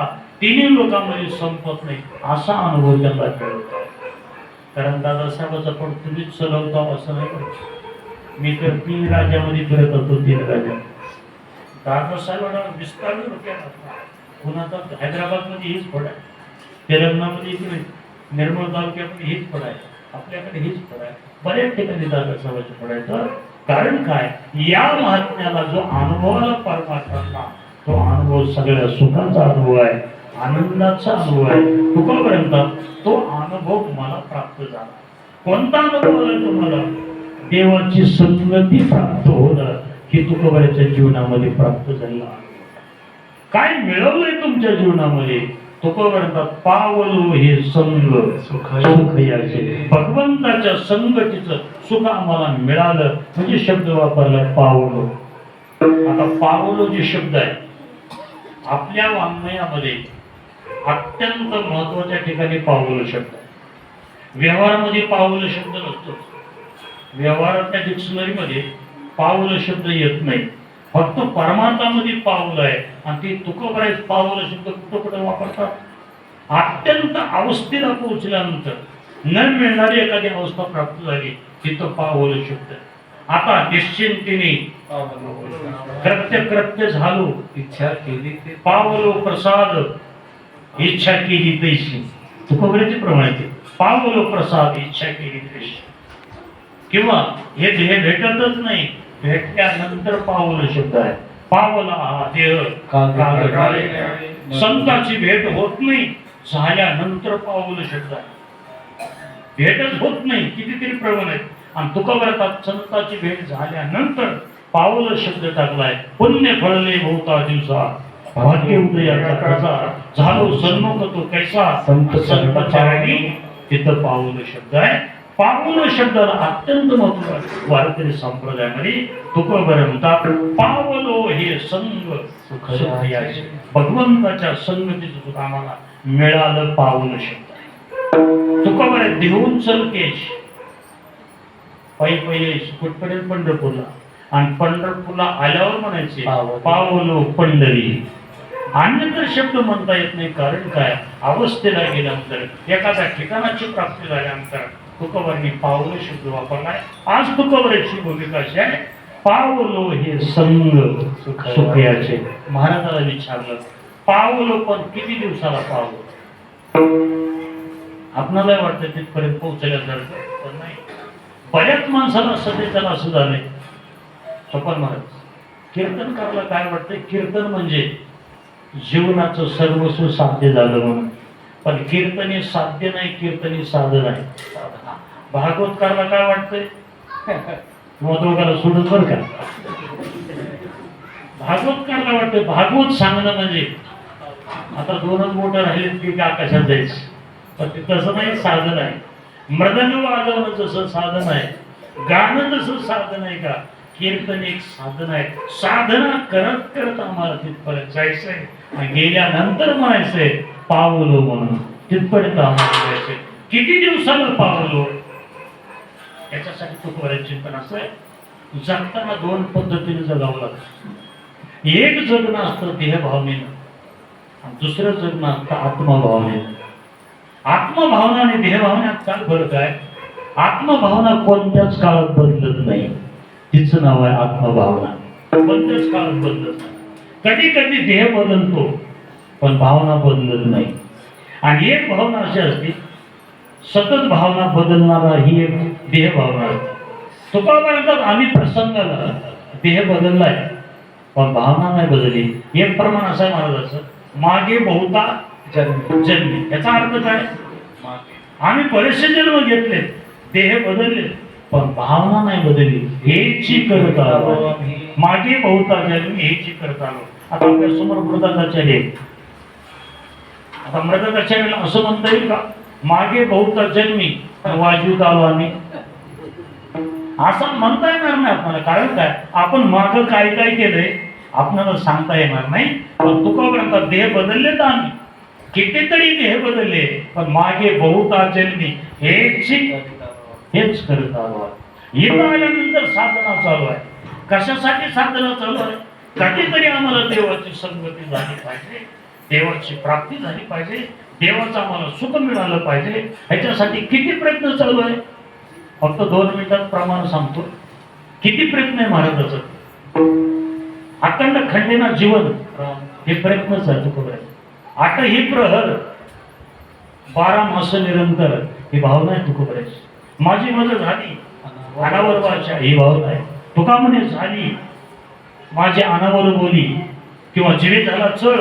तिन्ही लोकांमध्ये संपत नाही असा अनुभव त्यांना मिळतो. कारण दादासाहेबाचा पण तुम्हीच चलवता असं नाही. मी तर 3 राज्यामध्ये फिरत होतो. 3 राज्यात राजा साहेबांना विस्तारलं डोक्यात. पुण्याचा हैदराबादमध्ये हीच फळ आहे, तेलंगणामध्ये इकडे निर्मळ तालुक्यामध्ये हीच फळ आहे, आपल्याकडे हीच फळ आहे, बऱ्याच ठिकाणी राजा साहेबांचं फळ आहे. तर कारण काय, या महात्म्याला जो अनुभवाला परमात्मा, तो अनुभव सगळ्या सुखाचा अनुभव आहे, आनंदाचा अनुभव आहे. तुकोपर्यंत तो अनुभव मला प्राप्त झाला. कोणता अनुभव आला तुम्हाला? देवाची संगती प्राप्त होणं ही तुकोबाराच्या जीवनामध्ये प्राप्त झाला. काय मिळवलंय तुमच्या जीवनामध्ये? तुकोबारांचा पावलो हे संग सुख याचे, भगवंताच्या संगतीचं सुख आम्हाला मिळालं म्हणजे शब्द वापरला पावलो. आता पावलो जे शब्द आहे आपल्या वाङ्मयामध्ये अत्यंत महत्वाच्या ठिकाणी पावलो शब्द आहे. व्यवहारामध्ये पावलो शब्द नसतो. व्यवहाराच्या डिक्शनरीमध्ये पावलं शब्द येत नाही. फक्त परमार्थामध्ये पावलं आहे आणि ते तुकोबाराय पावलं शब्द कुठं कुठं वापरतात? अत्यंत अवस्थेला पोहोचल्यानंतर न मिळणारी एखादी अवस्था प्राप्त झाली तिथं पावलं शब्द. आता निश्चिंतीने कृत्य झालो, इच्छा केली ते पावलो प्रसाद, इच्छा केली तैशी. तुकोबाराचे प्रमाणे पावलो प्रसाद, इच्छा केली तैशी. किंवा हे देह भेटतच नाही, भेटल्यानंतर पावलं शब्द आहे. पावला हा देह कागद. संताची भेट होत नाही, झाल्यानंतर पावलं शब्द आहे. भेटच होत नाही, कितीतरी प्रमाण आहेत. आणि तुकोबारात संताची भेट झाल्यानंतर पावलं शब्द टाकलाय. पुण्य फळले बहुता दिवसा, भाग्य उदयाचा प्रसार, झालो सन्मुख तो कैसा, संताचारी. तिथं पावलं शब्द आहे. पावलं शब्दाला अत्यंत महत्व आहे. वारकरी संप्रदायामध्ये तुकोबार म्हणतात पावलो हे संग सुख याचे, भगवंताच्या संगतीचं सुख आम्हाला मिळालं. पावलं शब्द तुकोबार देऊन चल केश, पहिले कुठपर्यंत पंढरपूरला, आणि पंढरपूरला आल्यावर म्हणायचे पावलो पंढरी. अन्यत्र शब्द म्हणता येत नाही. कारण काय, अवस्थेला गेल्यानंतर एखाद्या ठिकाणाची प्राप्ती झाल्यानंतर तुकोबारांनी पावलो शब्द वापरलाय. आज तुकोबाराची भूमिका अशी आहे, पावलो हे संग सुख याचे. महाराजाला विचारलं पावलो पण किती दिवसाला पावलो? आपणाला वाटतं तिथपर्यंत पोहोचल्यासारखं, पण नाही. बऱ्याच माणसाला सध्याच्याला असं झालंय. स्वप्न महाराज कीर्तन करायला काय वाटतंय, कीर्तन म्हणजे जीवनाचं सर्वस्व साध्य झालं म्हणून. पण कीर्तन हे साध्य नाही, कीर्तन हे साधन आहे. भागवत करायला काय वाटतंय, दोघाला सोडून बरं का, भागवत करायला वाटतंय. भागवत सांगणं म्हणजे आता दोनच मोठं राहिलेत की आकाशात जायचं, पण ते तसं नाही, साधन आहे. मृदंग वाजवणं जसं साधन आहे, गाणं जसं साधन आहे का, कीर्तन एक साधन आहे. साधना करत करत आम्हाला तिथपर्यंत जायचंय. गेल्यानंतर म्हणायचंय पावलो म्हणून, तिथपर्यंत आम्हाला जायचंय. किती दिवसाला पावलो? याच्यासाठी तुकोबारांचं चिंतन असं आहे, जगताना दोन पद्धतीने जगावं लागतं. एक जगणं असतं देहभावनेनं, आणि दुसरं जगणं असतं आत्मभावनेनं. आत्मभावना आणि देहभावनेत काय फरक आहे? आत्मभावना कोणत्याच काळात बदलत नाही, तिचं नाव आहे आत्मभावना. कोणत्याच काळात बदलत नाही. कधी कधी देह बदलतो पण भावना बदलत नाही. आणि एक भावना अशी असते, सतत भावना बदलणारा ही एक देह भावना असते. तुकोबारांचा आम्ही प्रसंगाला देह बदललाय पण भावना नाही बदलली. एक प्रमाण असं आहे महाराजाचं, मागे बहुता जन्मी. याचा अर्थ काय, आम्ही बरेचसे जन्म घेतले, देह बदलले पण भावना नाही बदलली. हेची करत आलो, मागे बहुता जन्मी हेची करत आलो. आता आपल्या समोर मृदंगाचार्य, आता मृदंगाचार्याला असं म्हणता येईल का मागे बहुता जन्मी वाजवीत आलो आम्ही? असं म्हणता येणार नाही आपल्याला. कारण काय, आपण माग काय काय केलंय आपल्याला सांगता येणार नाही. पण तुकोबारांचा देह बदलले तर आम्ही कितीतरी देह बदलले, पण मागे बहुता जन्मी हेच करत आलो आहे. इथं आल्यानंतर साधना चालू आहे. कशासाठी साधना चालू आहे? कधीतरी आम्हाला देवाची संगती झाली पाहिजे, देवाची प्राप्ती झाली पाहिजे, देवाचं आम्हाला सुख मिळालं पाहिजे. ह्याच्यासाठी किती प्रयत्न चालू आहे? फक्त 2 मिनिटात प्रमाण सांगतो. किती प्रयत्न आहे महाराजाचं? अखंड खंडेना जीवन हे प्रयत्नच आहे तुकोबऱ्याचे. आठही प्रहर 12 मास निरंतर ही भावना आहे तुकोबऱ्याची. माझी मदत झाली अनावर वाचा ही भावना आहे. तुका म्हणे झाली माझे अनावर बोली किंवा जीवित झाला चळ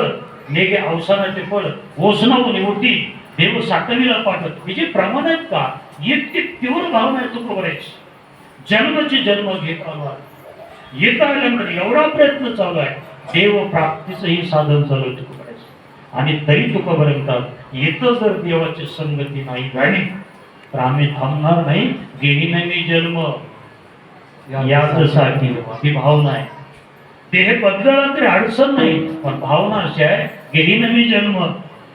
नेगे अवसानाचे फळ ओसनावून ओटी देव साठविला पाठत. हे जे प्रमाण आहेत का इतकी तीव्र भावना आहे तुकोबऱ्याची. जन्मची जन्म घेत आला येता आल्यानंतर एवढा प्रयत्न चालू आहे. देव प्राप्तीचंही साधन चालू आहे तुकोबऱ्याचं. आणि तरी तुकोबऱ्यात येतं जर देवाची संगती नाही झाली तर आम्ही थांबणार नाही. गेली नवी जन्म यासाठी ही भावना आहे. देह बदलला तरी अडचण नाही पण भावना अशी आहे गेली नवी जन्म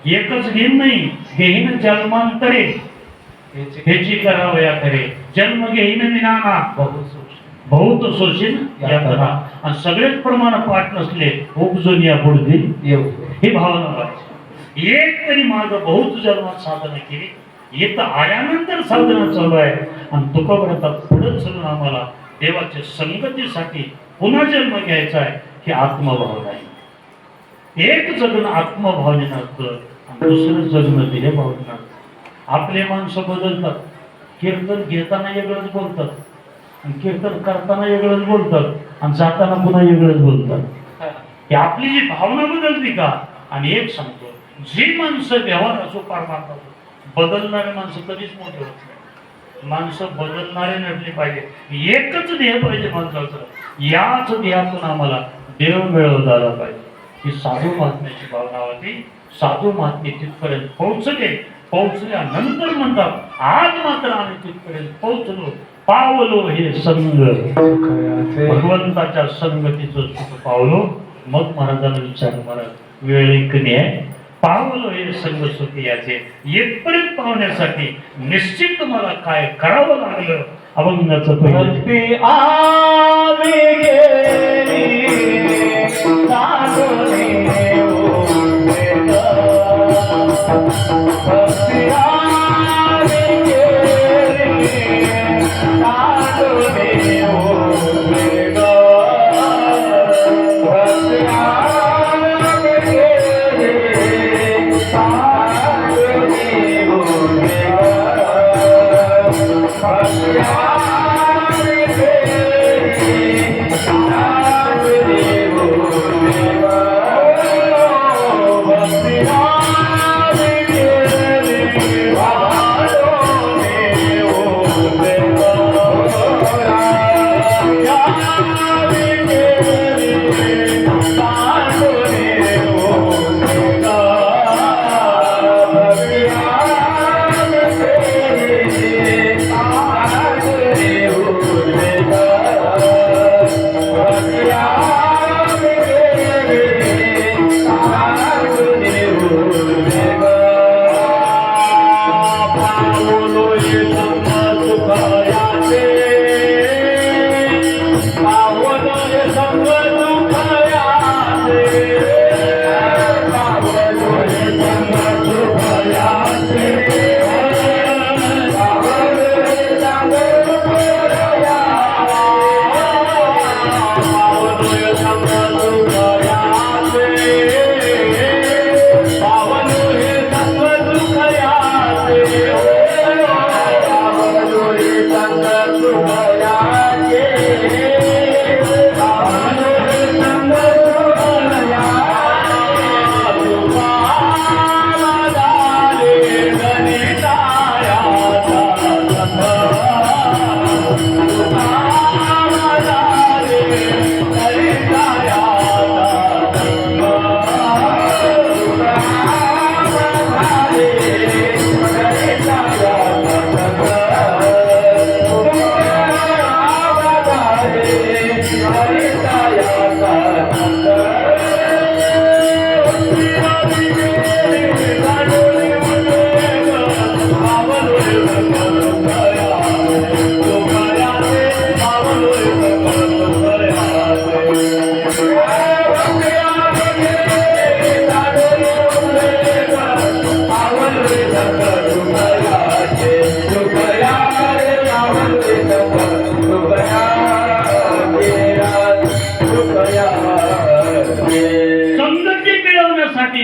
एकच घेईन नाही घेईन जन्मांतरे ह्याची करावया करे. जन्म घेईन विनाना बहुत सोशीन यातना. आणि सगळेच प्रमाण पाठ नसले उपजून या पुढे ही भावना पाहिजे. एक तरी माझं बहुत जन्मात साधना केली येतं आल्यानंतर साधना चालू आहे. आणि तुकोबऱ्यात पुढे चलून आम्हाला देवाच्या संगतीसाठी पुन्हा जन्म घ्यायचा आहे ही आत्मभावना आहे. एक जगन आत्मभावनेनं असतं आणि दुसरं जगन देहभावनेनं असतं. आपले माणसं बदलतात. कीर्तन घेताना वेगळंच बोलतात आणि कीर्तन करताना वेगळंच बोलतात आणि जाताना पुन्हा वेगळंच बोलतात. ही आपली जी भावना बदलली का. आणि एक सांगतो जी माणसं व्यवहार असो परमार्थ बदलणारे माणसं कधीच मोठे होत नाही. माणसं बदलणारे नडली पाहिजे. एकच देह पाहिजे माणसाचं. याच देहातून आम्हाला देव मिळवता आला पाहिजे. ही साधू महात्म्याची भावना होती. साधू महात्मे तिथपर्यंत पोहोचल्यानंतर म्हणतात आज मात्र आम्ही तिथपर्यंत पोहोचलो पावलो हे संग भगवंताच्या संगतीचं सुख पावलो. मग महाराजांना विचार महाराज वेळ कमी आहे. पावलो हे संग सुख याचे येथपर्यंत पावण्यासाठी निश्चित मला काय करावं लागलं. अभंगाचं पहिलं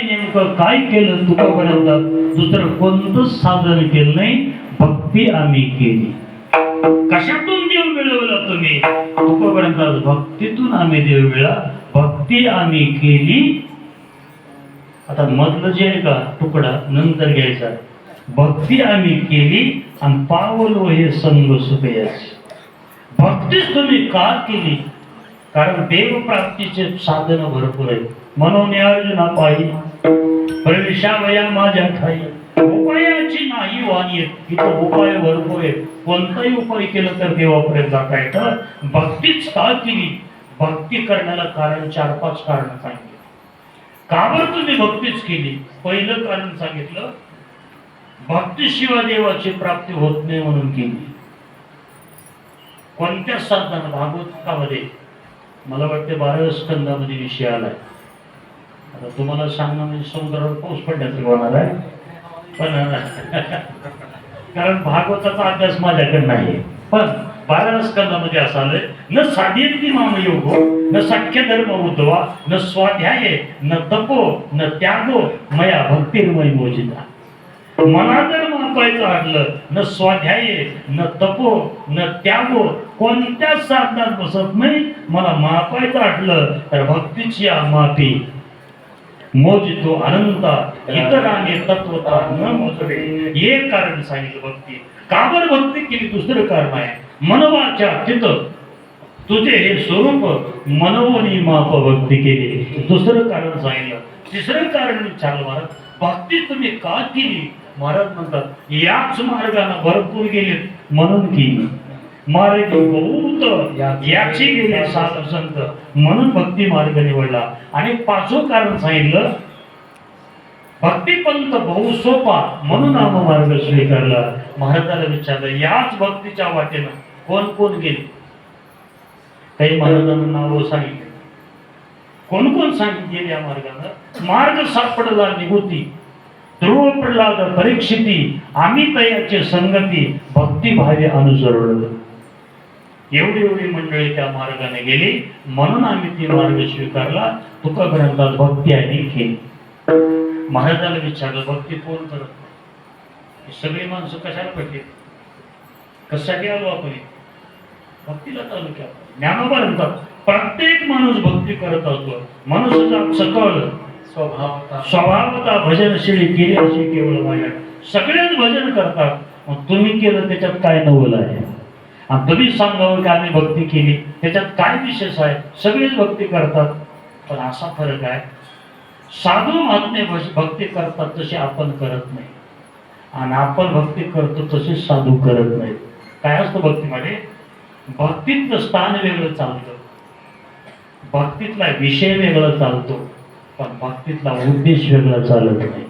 नेमकं काय केलं तुकोपर्यंत दुसरं कोणतंच साधन केलं नाही, भक्ती आम्ही केली. कशातून देव मिळवला तुम्ही? तुकोपर्यंत भक्तीतून आम्ही देव मिळा, भक्ती आम्ही केली. आता मधलं जे आहे का तुकडा नंतर घ्यायचा. भक्ती आम्ही केली आणि पावलो हे संग सुखयाचे. भक्तीच तुम्ही का केली? कारण देव प्राप्तीचे साधन भरपूर आहेत. म्हणून अर्जुना पायी प्रवेशावया माझ्या ठाई, उपायाची नाही वाणी. इथं उपाय भरपूर आहे. कोणताही उपाय केलं तर देवापर्यंत जाता येतं. भक्तीच का केली? भक्ती करण्याला कारण 4-5 कारण सांगितली. का बरं तुम्ही भक्तीच केली? पहिलं कारण सांगितलं, भक्तीशिवाय देवाची प्राप्ती होत नाही म्हणून केली. कोणत्या साधना? भागवतामध्ये मला वाटते 12 स्कंदामध्ये विषय आलाय. आता तुम्हाला सांगणं म्हणजे समुद्रावर पाऊस पडण्याचं होणार आहे, पण कारण भागवताचा अभ्यास माझ्याकडे नाही. पण 12 स्कंदामध्ये असं आलंय, न साधेती माम योगो न सख्य धर्म उद्धवा न स्वाध्याय न तपो न त्यागो मया भक्तिर्मय मोजिता. मला जर मापायचं आटलं, न स्वाध्याय न तपो न त्यागो, कोणत्या साधनात बसत नाही. मला मापायचं आटलं तर भक्तीची मापी मोजितो अनंता इतरांनी तत्वता न मोजवे. हे कारण सांगितलं भक्ती. का बरं भक्ती केली? दुसरं कारण आहे, मनवाच्या तिथं तुझे हे स्वरूप मनवोनी माप भक्ती केली. दुसरं कारण सांगितलं. तिसरं कारण विचारलं महाराज, भक्ती तुम्ही का केली? महाराज म्हणतात, याच मार्गाने भरपूर गेले म्हणून केली. मार्ग बहुत याची गेले साधू संत म्हणून भक्ती मार्ग निवडला. आणि 5वं कारण सांगितलं, भक्तिपंथ बहु सोपा म्हणून नाम मार्ग स्वीकारला. महाराजाला विचारलं, याच भक्तीच्या वाटेनं कोण कोण गेले? काही महाराजांना नाव सांगितले. कोण कोण सांगितले या मार्गानं? मार्ग सापडला निवृत्ती, ध्रुव प्रल्हाद परीक्षिती, आम्ही तयाचे संगती, भक्ती भावे अनुसरलं. एवढी मंडळी त्या मार्गाने गेली म्हणून आम्ही ती मार्ग स्वीकारला. तुका ग्रंथात भक्ती आणि केली. महाराजाला विचारलं, भक्ती कोण करत? सगळी माणसं कशाला पडली? कशासाठी आलो आपण? भक्तीला चालू केलं. ज्ञानोबा म्हणतात, प्रत्येक माणूस भक्ती करत असतो. मनुष्याचा सकळ स्वभावता भजनशील केली अशी केवळ माझ्या. सगळेच भजन करतात, मग तुम्ही केलं त्याच्यात काय नवल आहे? आणि तुम्ही सांगावं की आम्ही भक्ती केली, त्याच्यात काय विशेष आहे? सगळेच भक्ती करतात, पण असा फरक आहे, साधू महात्मे भक्ती करतात तसे आपण करत नाही, आणि आपण भक्ती करतो तसे साधू करत नाही. काय असतं भक्तीमध्ये? भक्तीतलं स्थान वेगळं चालतं, भक्तीतला विषय वेगळा चालतो, पण भक्तीतला उद्देश वेगळा चालत नाही.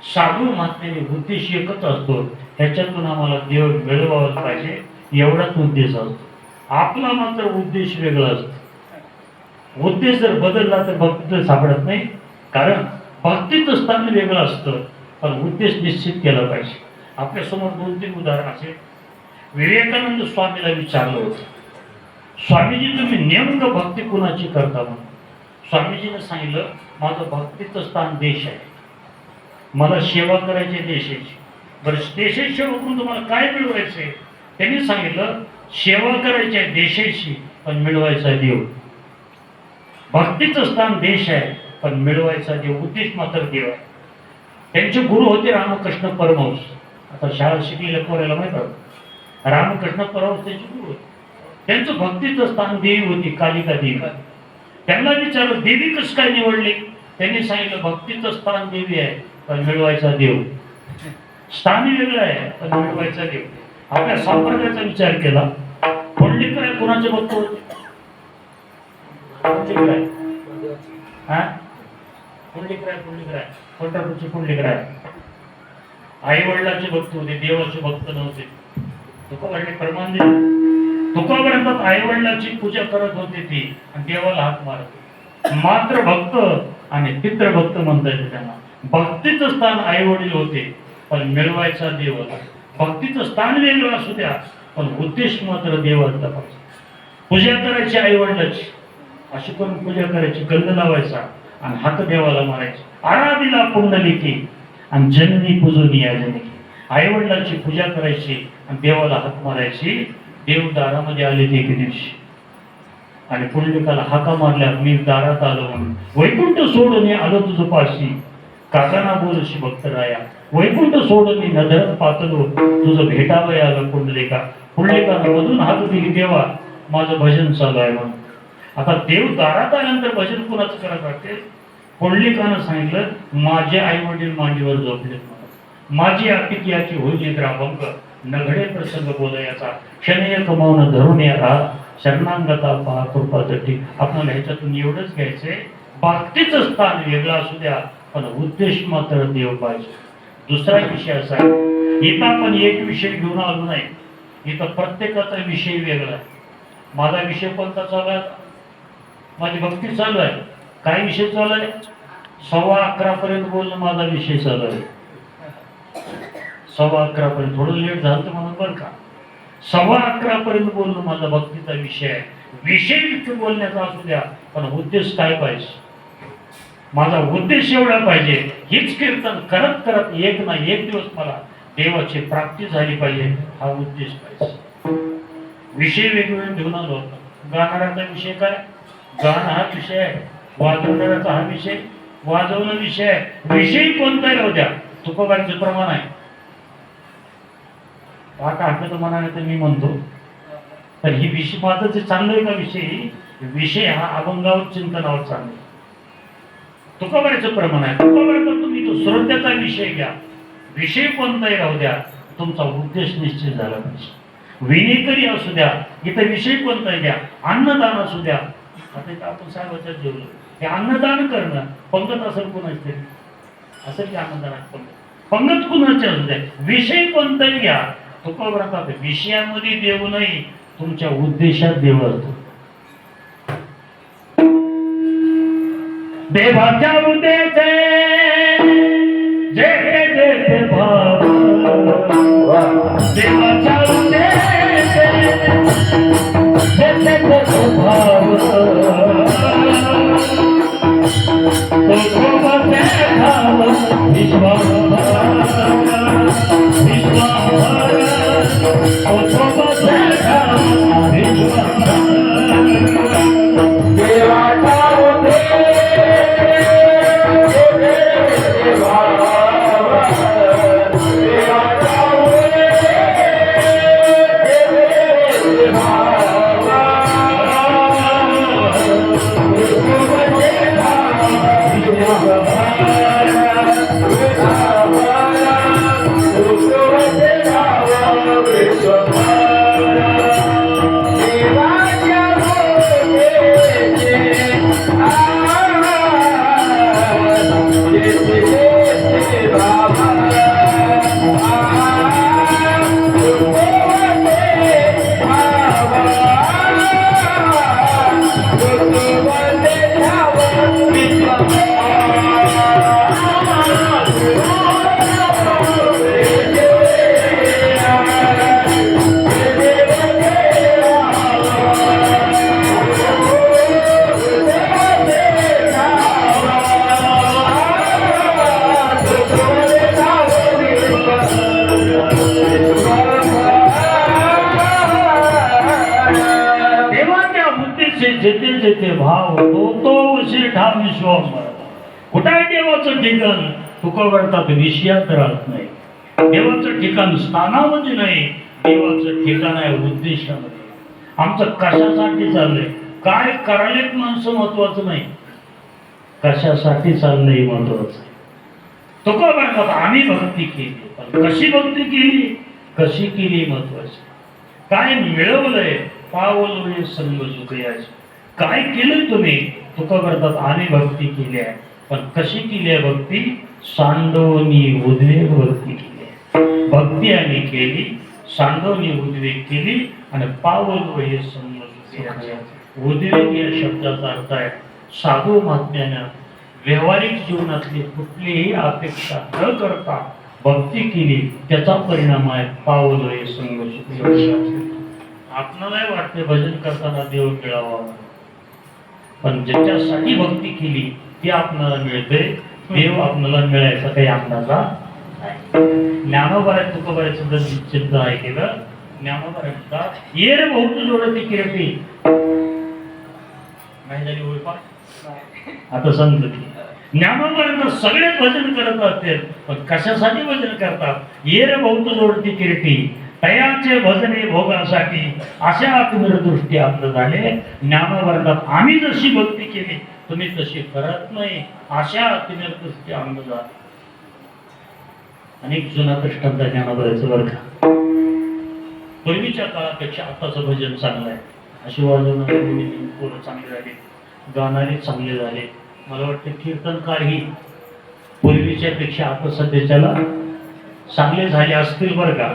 साधू महात्म्याने उद्देश एकच असतो, त्याच्यातून आम्हाला देव मिळवायला पाहिजे एवढाच उद्देश असतो. आपला मात्र उद्देश वेगळा असतो. उद्देश जर बदलला तर भक्तीत सापडत नाही, कारण भक्तीचं स्थान वेगळं असतं, पण उद्देश निश्चित केला पाहिजे. आपल्या समोर 2-3 उदाहरण असेल. विवेकानंद स्वामीला विचारलं होतं, स्वामीजी तुम्ही नेमकं भक्ती कुणाची करता? म्हणून स्वामीजीने सांगितलं, माझं भक्तीचं स्थान देश आहे, मला सेवा करायची देशाची. बरं, देशाची सेवा करून तुम्हाला काय मिळवायचंय? त्यांनी सांगितलं, सेवा करायची आहे देशाची, पण मिळवायचा देव. भक्तीचं स्थान देश आहे, पण मिळवायचा देव, उद्देश मात्र देव आहे. त्यांचे गुरु होते रामकृष्ण परमहंस. आता शाळा शिकलेल्या पोराला माहित आहे, रामकृष्ण परमहंस त्यांचे गुरु होते. त्यांचं भक्तीचं स्थान देवी होती, कालिका देवी. त्यांना विचारलं, देवी कसं काय निवडली? त्यांनी सांगितलं, भक्तीचं स्थान देवी आहे, पण मिळवायचा देव. स्थान वेगळं आहे, पण मिळवायचा देव. आपल्या संप्रदायाचा विचार केला, पुंडलिकराय कुणाचे भक्त होते? पुंडलिकराय पंढरपूरचे पुंडलिकराय आई वडिलांचे भक्त होते, देवाचे भक्त नव्हते. तुकोबांनी प्रमाण दिले. तुकोबांतात आई वडिलांची पूजा करत होते ती, आणि देवाला हात मारत. मात्र भक्त आणि पितृभक्त म्हणता येते त्यांना. भक्तीचं स्थान आई वडील होते, पण मिळवायचा देव होता. भक्तीचं स्थान वेगळं असू द्या, पण उद्देश मात्र देवाचा पाहिजे. पूजा करायची आई वडिलाची, अशी करून पूजा करायची, गंध लावायचा, आणि हाक देवाला मारायचे. आराधीला पुंडलिकी आणि जननी पूजनी या जनकी. आई वडिलांची पूजा करायची आणि देवाला हाक मारायची. देव दारामध्ये आले ते एके दिवशी आणि पुंडलिकाला हाका मारल्या, मी दारात आलो म्हणून. वैकुंठ सोडून आलो तुझं पाशी, काकाना बोलशी भक्त राया. वैकुंठ सोडून नदर पातलो, तुझं भेटावं आलं पुंडलिका. पुंडलिकानं मधून हाक दिली, देवा माझं भजन चालू आहे म्हणून. आता देव दारात आल्यानंतर भजन कोणाचं करायला वाटते? पुंडलिकानं सांगितलं, माझे आई वडील मांडीवर झोपलेत, माझी आपिकियाची होईल निद्राभंग, नघडे प्रसंग बोलायचा, क्षणीय कमावणं धरून या राहा, शरणांगता पहा कृपा तटी. आपल्याला ह्याच्यातून एवढंच घ्यायचंय, भक्तीचं स्थान वेगळं असू द्या पण उद्देश मात्र देव पाहिजे. दुसरा विषय असा आहे, इथं आपण एक विषय घेऊन आलो नाही, इथं प्रत्येकाचा विषय वेगळा आहे. माझा विषय कोणता चालू आहे? माझी भक्ती चालू आहे. काय विषय चालू आहे? 11:15 पर्यंत बोलणं माझा विषय चालू आहे. 11:15 पर्यंत थोडं लेट झालं तर म्हणून बरं का. 11:15 पर्यंत बोलणं माझा भक्तीचा विषय आहे. विषय बोलण्याचा असू द्या पण उद्देश काय पाहिजे? माझा उद्देश एवढा पाहिजे, हीच कीर्तन करत करत एक ना एक दिवस मला देवाची प्राप्ती झाली पाहिजे, हा उद्देश पाहिजे. विषय वेगवेगळे घेऊन आलो होतो. गाणाऱ्याचा विषय काय? गाणं हा विषय आहे. वाजवणाऱ्याचा हा विषय, वाजवणं विषय आहे. विषय कोणताही राहू द्या, तुकोबांचं प्रमाण आहे. आता आपलं तर म्हणाले तर मी म्हणतो, तर ही विषय माझं जे चाललंय का विषय हा अभंगावर चिंतनावर चाललंय. तुकोबांचं प्रमाण आहे. तुकोबांचं तुम्ही तो श्रद्धेचा विषय घ्या, विषय कोणताही राहू द्या, तुमचा उद्देश निश्चित झाला पाहिजे. विनेकरी असू द्या, इथं विषय कोणताही द्या, अन्नदान असू द्या. आता इथं आपण साहेबाच्या जेवलो, हे अन्नदान करणं पंगत असेल कोणाच तरी, असेल की अन्नदानात पंगत कुणाचे असू द्या, विषय कोणताही घ्या. तुकोबा विषयामध्ये देव नाही, तुमच्या उद्देशात देव असतो. देवाच्या उद्देशे जे जे भाव, देवाच्या उद्देशे जे जे भाव, तुकोबाचे भाव विश्वास जेते जेते भाव तो तो उशी ठाम विश्वास. कुठे आहे देवाचं ठिकाण? तुकोबा विषयात राहत नाही. देवाचं ठिकाण स्थानामध्ये नाही, देवाचं ठिकाण आहे उद्देशामध्ये. आमचं कशासाठी चाललंय, काय करायलेत माणसं महत्वाचं नाही, कशासाठी चाललंय महत्वाचं आहे. तुकोबा आम्ही भक्ती केली, पण कशी भक्ती केली, कशी केली महत्वाची. काय मिळवलंय, पावलोय संग सुखयाची. काय केलंय तुम्ही? तुकोबा आम्ही भक्ती केली आहे, पण कशी केली आहे भक्ती? सांडवणी उद्वेग भक्ती केली आहे. भक्ती आम्ही केली, सांडवणी उद्वेग केली आणि पावलोय संग सुखयाची. उद्वेग या शब्दाचा अर्थ आहे साधू महात्म्यानं व्यावहारिक जीवनातली कुठलीही अपेक्षा न करता भक्ती केली, त्याचा परिणाम आहे पावलोय संग सुखयाची. आपल्याला वाटते भजन करताना देव मिळावा, पण ज्याच्यासाठी भक्ती केली ती आपल्याला मिळते. देव आपल्याला मिळायचा काही अंदाजा नाही. ज्ञानोबाऱ्या तुकोबाऱ्याचं जर चिंत आहे केलं, ज्ञानोबाऱ्या म्हणतात ये रे भाऊ तू जोडती किरटी. नाही झाली ओळखा आता समजलं की ज्ञानोबाऱ्यांना सगळे भजन करत असतील, पण कशासाठी भजन करतात? ये रे भाऊ तू जोडती किरटी तयाचे भजने भोगासाठी, अशा आत्मदृष्टी आपलं झाले. ज्ञानोबाऱ्यांना आम्ही जशी भक्ती केली तुम्ही तशी करत नाही, अशा आत्मदृष्टी आम्हाला झाली. अनेक जुना दृष्टांत ज्ञानोबाऱ्याचं बरं का. पूर्वीच्या काळापेक्षा आताचं भजन चांगलं आहे. अशी वाजवणारी पोरं चांगले झाले, गाणारे चांगले झाले. मला वाटतं कीर्तनकारही पूर्वीच्या पेक्षा आता सध्याच्याला चांगले झाले असतील बरं का.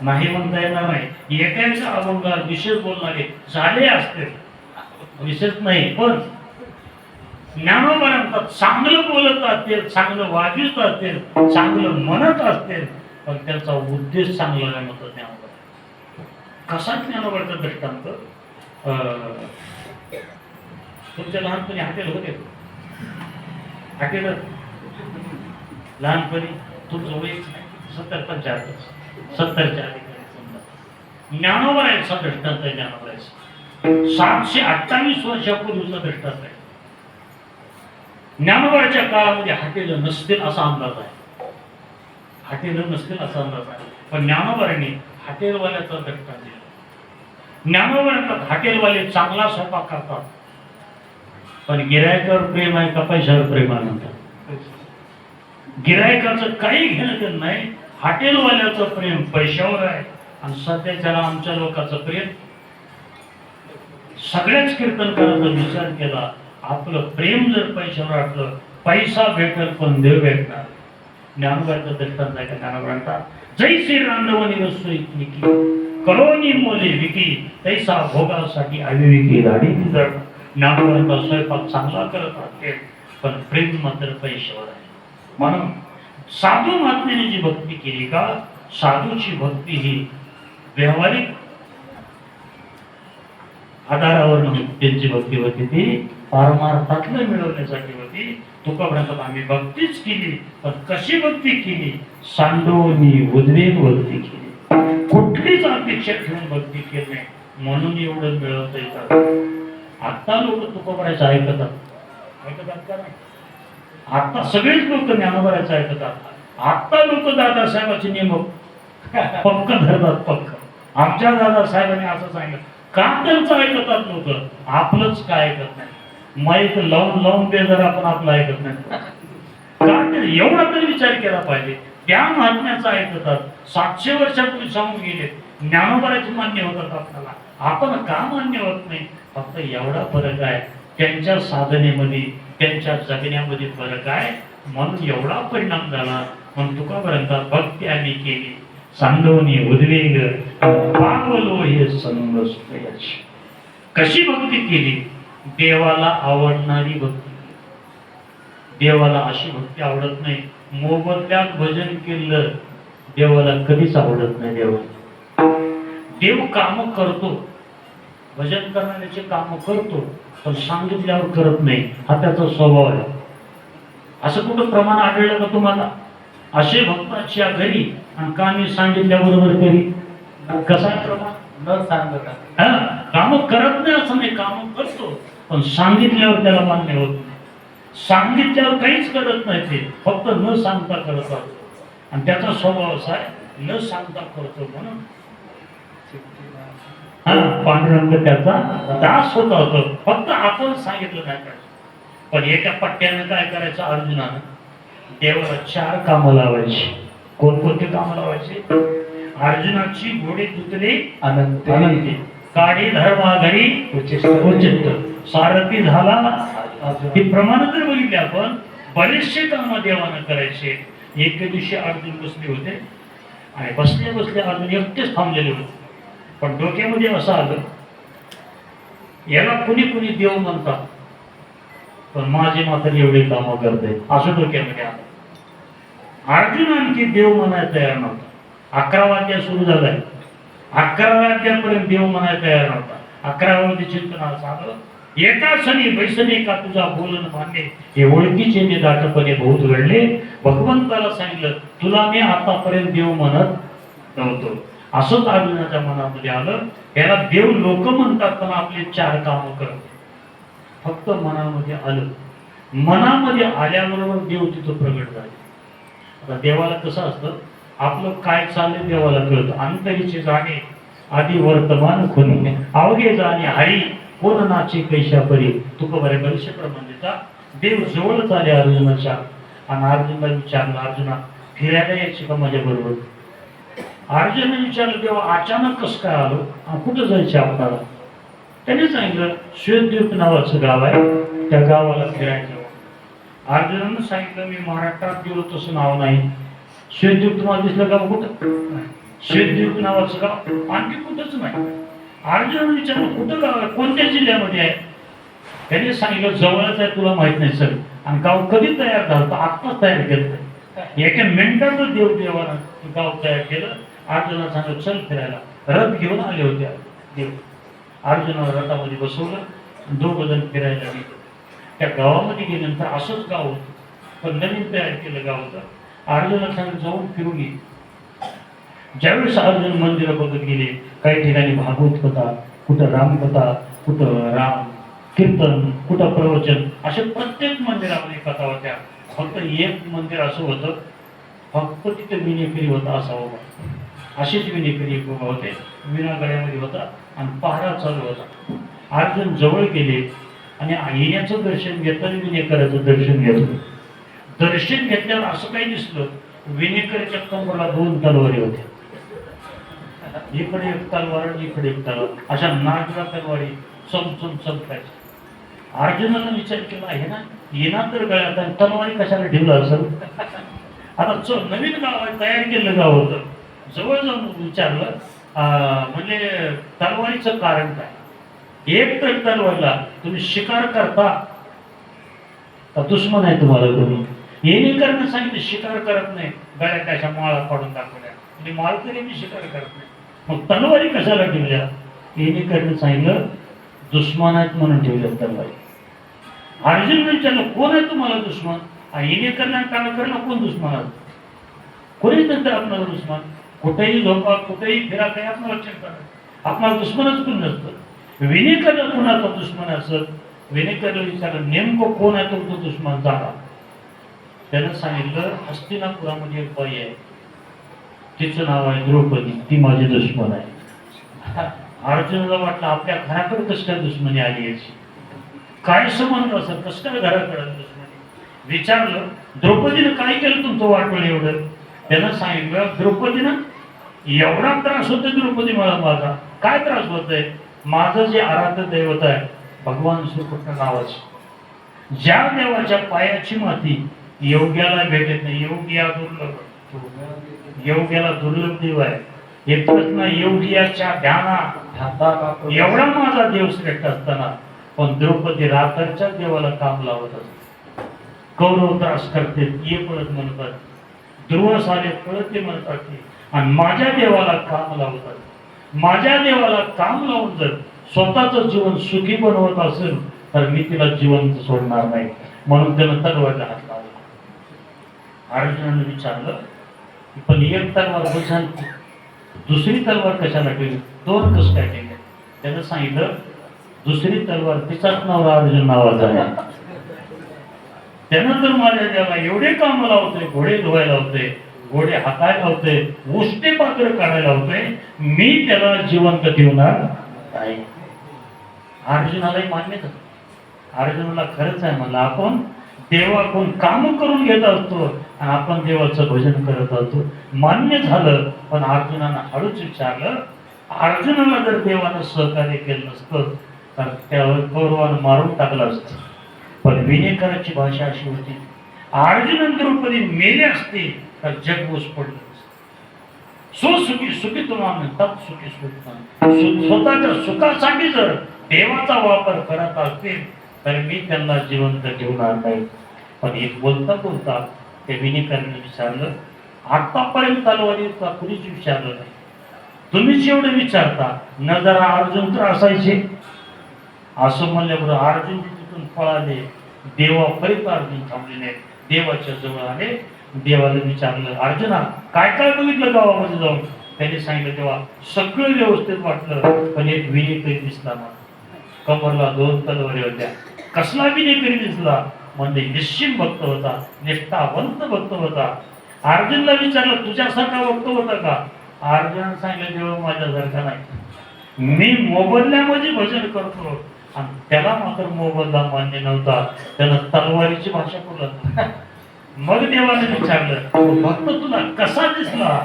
नाही म्हणता येणार नाही. एकाचा अभंग विशेष बोलणारे झाले असतील, विशेष नाही. पण ज्ञानोबाऱ्यांना चांगलं बोलत असतील, चांगलं वाजवत असतील, चांगलं म्हणत असतील, पण त्याचा उद्देश चांगला नाही म्हणतात ज्ञानोबा. कसा ज्ञानोबाचा दृष्टांत? तुमच्या लहानपणी हॉटेल होते, हॉटेल लहानपणी तुमचं वय 70-75 ज्ञानोबाऱ्यांचा दृष्टांत आहे. ज्ञानोबाऱ्याचा 728 वर्षापूर्वीचा दृष्टांत आहे. ज्ञानोबाच्या काळामध्ये हॉटेल नसतील असा अंदाज आहे. हॉटेल नसतील असा अंदाज आहे. पण ज्ञानोबाऱ्यांनी हॉटेलवाल्याचा दृष्टांत दिला. ज्ञानोबाऱ्यांना हॉटेलवाले चांगला स्वयंपाक करतात, पण गिरायकावर प्रेम आहे का पैशावर प्रेम आहे म्हणतात. गिरायकाचं काही घेणं नाही, हॉटेलवाल्याचं प्रेम पैशावर आहे. आणि सध्याच्याला आमच्या लोकांचं प्रेम, सगळ्याच कीर्तनकाराचा विचार केला, आपलं प्रेम जर पैशावर असलं, पैसा भेटेल पण देव भेटणार. ज्ञानोबाचं दृष्टांत आहे का ज्ञानोबांचा? जैसे रांधवणी वस्तू विकी करोनी मोले विकी, तैसा भोगासाठी अविवेकी दाढी जड. ज्ञानोबांचा स्वयंपाक चांगला करत असते, पण प्रेम मात्र पैशावर आहे. म्हणून साधू महात्म्याने जी भक्ती केली का, साधूची भक्ती ही व्यावहारिक आधारावर नव्हती. त्यांची भक्ती होती ती पारमार्थातलं मिळवण्यासाठी होती. तुकोबांना आम्ही भक्तीच केली, पण कशी भक्ती केली? सांडवणी उद्वेग भक्ती केली, कुठलीच अपेक्षा ठेवून भक्ती केली नाही. म्हणून एवढं मिळवता येतात. आता लोक तुकोबाचं ऐकतात का नाही? आता सगळेच लोक ज्ञानोबाचं ऐकतात. आता लोक दादासाहेबाचे नियम पक्क धरतात, पक्क. आमच्या दादासाहेबांनी असं सांगितलं का त्यांचं ऐकतात लोक, आपलंच काय ऐकत नाही. माईक लावून लावून ते जर आपण आपलं ऐकत नाही का? एवढा तरी विचार केला पाहिजे. त्या महात्म्याचं ऐकतात. 700 वर्षापूर्वी सांगून गेले, ज्ञानोबाचे मान्य होतात आपल्याला, आपण का मान्य होत नाही? फक्त एवढा फरक आहे, त्यांच्या साधनेमध्ये, त्यांच्या जगण्यामध्ये फरक आहे. म्हणून एवढा परिणाम झाला. म्हणून तुकोबांचा भक्ती आम्ही केली, सांडवणी उद्वेग पावलो हे संग सुखयाची. कशी भक्ती केली? देवाला आवडणारी भक्ती. देवाला अशी भक्ती आवडत नाही मोबदल्यात भजन केलं, देवाला कधीच आवडत नाही. देव काम करतो, भजन करण्याचे काम करतो, पण सांगितल्यावर करत नाही. हा त्याचा स्वभाव आहे. असं कुठं प्रमाण आढळलं का तुम्हाला? असे भक्ताच्या घरी आणि कामी सांगितल्याबरोबर करी कसा प्रमाण? न सांगता काम करत नाही असं नाही, काम करतो, पण सांगितल्यावर त्याला मान्य होत नाही. सांगितल्यावर काहीच करत नाही, ते फक्त न सांगता करत असतो. आणि त्याचा स्वभाव असा आहे, न सांगता करतो. म्हणून पांडुरंग त्याचा दास होता होतो, फक्त आपण सांगितलं नाही पाहिजे. पण एका पट्ट्यानं काय करायचं? अर्जुनानं देवाला 4 कामं लावायची. कोणकोणती कामं लावायची? अर्जुनाची घोडे तुतले अनंती, काडी धर्मा घरी उचित, सारथी झाला. ही प्रमाण जर बघितले आपण, बरेचसे कामं देवानं करायचे. एके दिवशी अर्जुन बसले होते आणि बसले बसले अर्जुन एकटेच थांबलेले होते. पण डोक्यामध्ये असं आलं, याला कुणी कुणी देव म्हणतात, पण माझे मात्र एवढे कामं करते, असं डोक्यामध्ये आलं. अर्जुन आणखी देव म्हणायला तयार नव्हता. 11वा अध्याय सुरू झालाय, 11व्या अध्यायापर्यंत देव म्हणायला तयार नव्हता. 11व्यामध्ये चिंतन असं आलं, एका सणी बैसणे का तुझा बोलन मान्य, हे ओळखीचे मी दाटपणे बहुत घडले. भगवंताला सांगितलं तुला मी आतापर्यंत देव म्हणत नव्हतो. असंच अर्जुनाच्या मनामध्ये आलं. याला देव लोक म्हणतात पण आपले 4 कामं करत. फक्त मनामध्ये आलं. मनामध्ये आल्याबरोबर देव तिथं प्रगट झाले. आता देवाला कसं असतं, आपलं काय चाललंय देवाला कळतं. अंतरीचे जाणे आधी वर्तमान खुनी, अवघे जाणे हरी कोण नाचे कैशा परी. तुका बरे बरेचसे प्रमाणेचा देव जवळच आले अर्जुनाच्या. आणि अर्जुनला विचारलं, अर्जुना फिरायला यायची का माझ्या बरोबर? अर्जुनाने विचारलं तेव्हा अचानक कसं काय आलो, कुठं जायचं आपल्याला? त्याने सांगितलं श्वेतद्वीप नावाचं गाव आहे, त्या गावाला फिरायचं. अर्जुनानं सांगितलं मी महाराष्ट्रात गेलो तसं नाव नाही. श्वेतद्वीप तुम्हाला दिसलं गाव कुठं? श्वेतद्वीप नावाचं गाव आणखी कुठंच नाही. अर्जुनानं विचारलं कुठं गाव आहे, कोणत्या जिल्ह्यामध्ये आहे? त्याने सांगितलं जवळच आहे, तुला माहित नाही सर. आणि गाव कधी तयार झालं? आत्ताच तयार केलं. एका मिनिटातच देवानं गाव तयार केलं. अर्जुनाला सांगितलं चल फिरायला. रथ घेऊन आले होते देव. अर्जुनाला रथामध्ये बसवलं, 2 जण फिरायला गेले. त्या गावामध्ये गेल्यानंतर असंच गाव होतं, पण नवीन तयार केलं गाव होतं. अर्जुनाला सांगितलं जाऊन फिरून ये. ज्यावेळेस अर्जुन मंदिरं बघत गेले, काही ठिकाणी भागवत कथा, कुठं रामकथा, कुठं राम कीर्तन, कुठं प्रवचन, असे प्रत्येक मंदिरामध्ये कथा होत्या. फक्त एक मंदिर असं होतं, फक्त तिथे विनेकरी होता असावं. अशीच विनेकरी एक उभा होते, विना गळ्यामध्ये होता आणि पहारा चालू होता. अर्जुन जवळ गेले आणि येण्याचं दर्शन घेतलं आणि विनेकराचं दर्शन घेतलं. दर्शन घेतल्यावर असं काही दिसलं, विनेकराच्या कमराला 2 तलवारी होत्या. इकडे एक तलवार आणि इकडे एक तलवार, अशा नागरा तलवारी चमचम चमकायच्या. अर्जुनानं विचार केला हे ना येणार तर गळ्यात आणि तलवारी कशाला ठेवलं असेल? आता नवीन गाव आहे, तयार केलं गाव होतं. जवळ जाऊन विचारलं म्हणजे तलवारीचं कारण काय? एक तर तलवारीला तुम्ही शिकार करता का दुश्मन आहे तुम्हाला? तुम्ही येणे करणं सांगितलं, शिकार करत नाही. गळ्यात कशा माळा पाडून दाखवल्या, म्हणजे माळकरी मी शिकार करत नाही. मग तलवारी कशाला ठेवल्या? येणे करणं सांगितलं, दुश्मन आहेत म्हणून ठेवल्या तलवारी. अर्जुन विचारलं कोण आहे तुम्हाला दुश्मन? येणे करणं काम करणं कोण दुश्मन आहे? कोणीच नंतर आपल्याला दुश्मन. कुठेही झोपा, कुठेही फिरा, काही आपल्याला चिंता नाही. आपला दुश्मनच कोण नसतं. विनेकरला कोणाचा दुश्मन असत? विनेकरला विचारलं नेमकं कोण आहे तुमचा दुश्मन? जागा. त्यानं सांगितलं हस्तिनापुरामध्ये एक बाई आहे, तिचं नाव आहे द्रौपदी, ती माझी दुश्मन आहे. अर्जुनाला वाटलं आपल्या घराकडे कसं काय दुश्मनी आली याची, काय संबंध असेल, कसं काय घराकडे दुश्मनी? विचारलं द्रौपदीनं काय केलं तुमचं वाटलं एवढं? त्यानं सांगितलं द्रौपदीनं एवढा त्रास होतो द्रौपदी मला, माझा काय त्रास होतोय? माझं जे आराध्य दैवत आहे भगवान श्रीकृष्ण नावाचे, ज्या देवाच्या पायाची माती योग्याला भेटत नाही, योग्या दुर्लभ, योग्याला दुर्लभ देव आहे. एकच ना योगियाच्या ध्याना एवढा माझा देव श्रेष्ठ असताना पण द्रौपदी रात्रच्या देवाला काम लावत असते. कौरव त्रास करते ये पळत म्हणतात, ध्रुवस आले पळत ते म्हणतात आणि माझ्या देवाला काम लावतात. माझ्या देवाला काम लावून जर स्वतःच जीवन सुखी बनवत असेल तर मी तिला जिवंत सोडणार नाही. म्हणून त्यानं तलवारला हात लावला. अर्जुनाने विचारलं पण एक तलवार बघाल, दुसरी तलवार कशाला ठेवली? 2 कसं काय केलं? त्यानं सांगितलं दुसरी तलवार तिचाच नवरा अर्जुन नावाचा आहे. त्यानं तर माझ्या देवाला एवढे काम लावतोय, घोडे धुवायला लावतोय, घोडे हातायला लावतोय, उष्टे पात्र काढायला लावतोय, मी त्याला जिवंत ठेवणार नाही. अर्जुनालाही मान्य झालं. अर्जुनाला खरंच आहे म्हणलं, आपण देवाकडून काम करून घेत असतो आणि आपण देवाचं भजन करत असतो. मान्य झालं. पण अर्जुनानं हळूच विचारलं, अर्जुनाला जर देवानं सहकार्य केलं नसतं तर त्यावर कौरवानं मारून टाकलं असतं. पण विनेकराची भाषा अशी होती, अर्जुन द्रौपदी मेले असते तर जग ओस पडलं. सुखी सुखी तुम्हाला म्हणतात, सुखी सुख स्वतःच्या सुखासाठी जर देवाचा वापर करत असतील तर मी त्यांना जिवंत ठेवणार नाही. पण एक बोलता बोलता ते विनेकरांनी विचारलं, आतापर्यंत तलवारीचा कुणीच विचारलं नाही, तुम्हीच एवढं विचारता न? जरा अर्जुन तर असायचे, असं म्हणल्याबरोबर अर्जुन तिथून पळाले. देवापर्यंत अर्जुन थांबले नाही, देवाच्या जवळ आले. देवाला विचारलं, अर्जुना काय काय बघितलं गावामध्ये जाऊन? त्यांनी सांगितलं. तेव्हा सगळं व्यवस्थित वाटलं, पण एक विनेकरी दिसला ना. कमरला 2 तलवारी होत्या. कसला विनेकरी दिसला? म्हणजे निश्चिम भक्त होता, निष्ठावंत भक्त होता. अर्जुनला विचारलं, तुझ्यासारखा भक्त होता का? अर्जुन सांगितलं, देवा माझ्यासारखा नाही. मी मोबदल्यामध्ये भजन करतो. आणि त्याला मात्र मोबदला मान्य नव्हता. त्यानं तलवारीची भाषा बोलत. मग देवाने विचारलं, भक्त तुला कसा दिसला?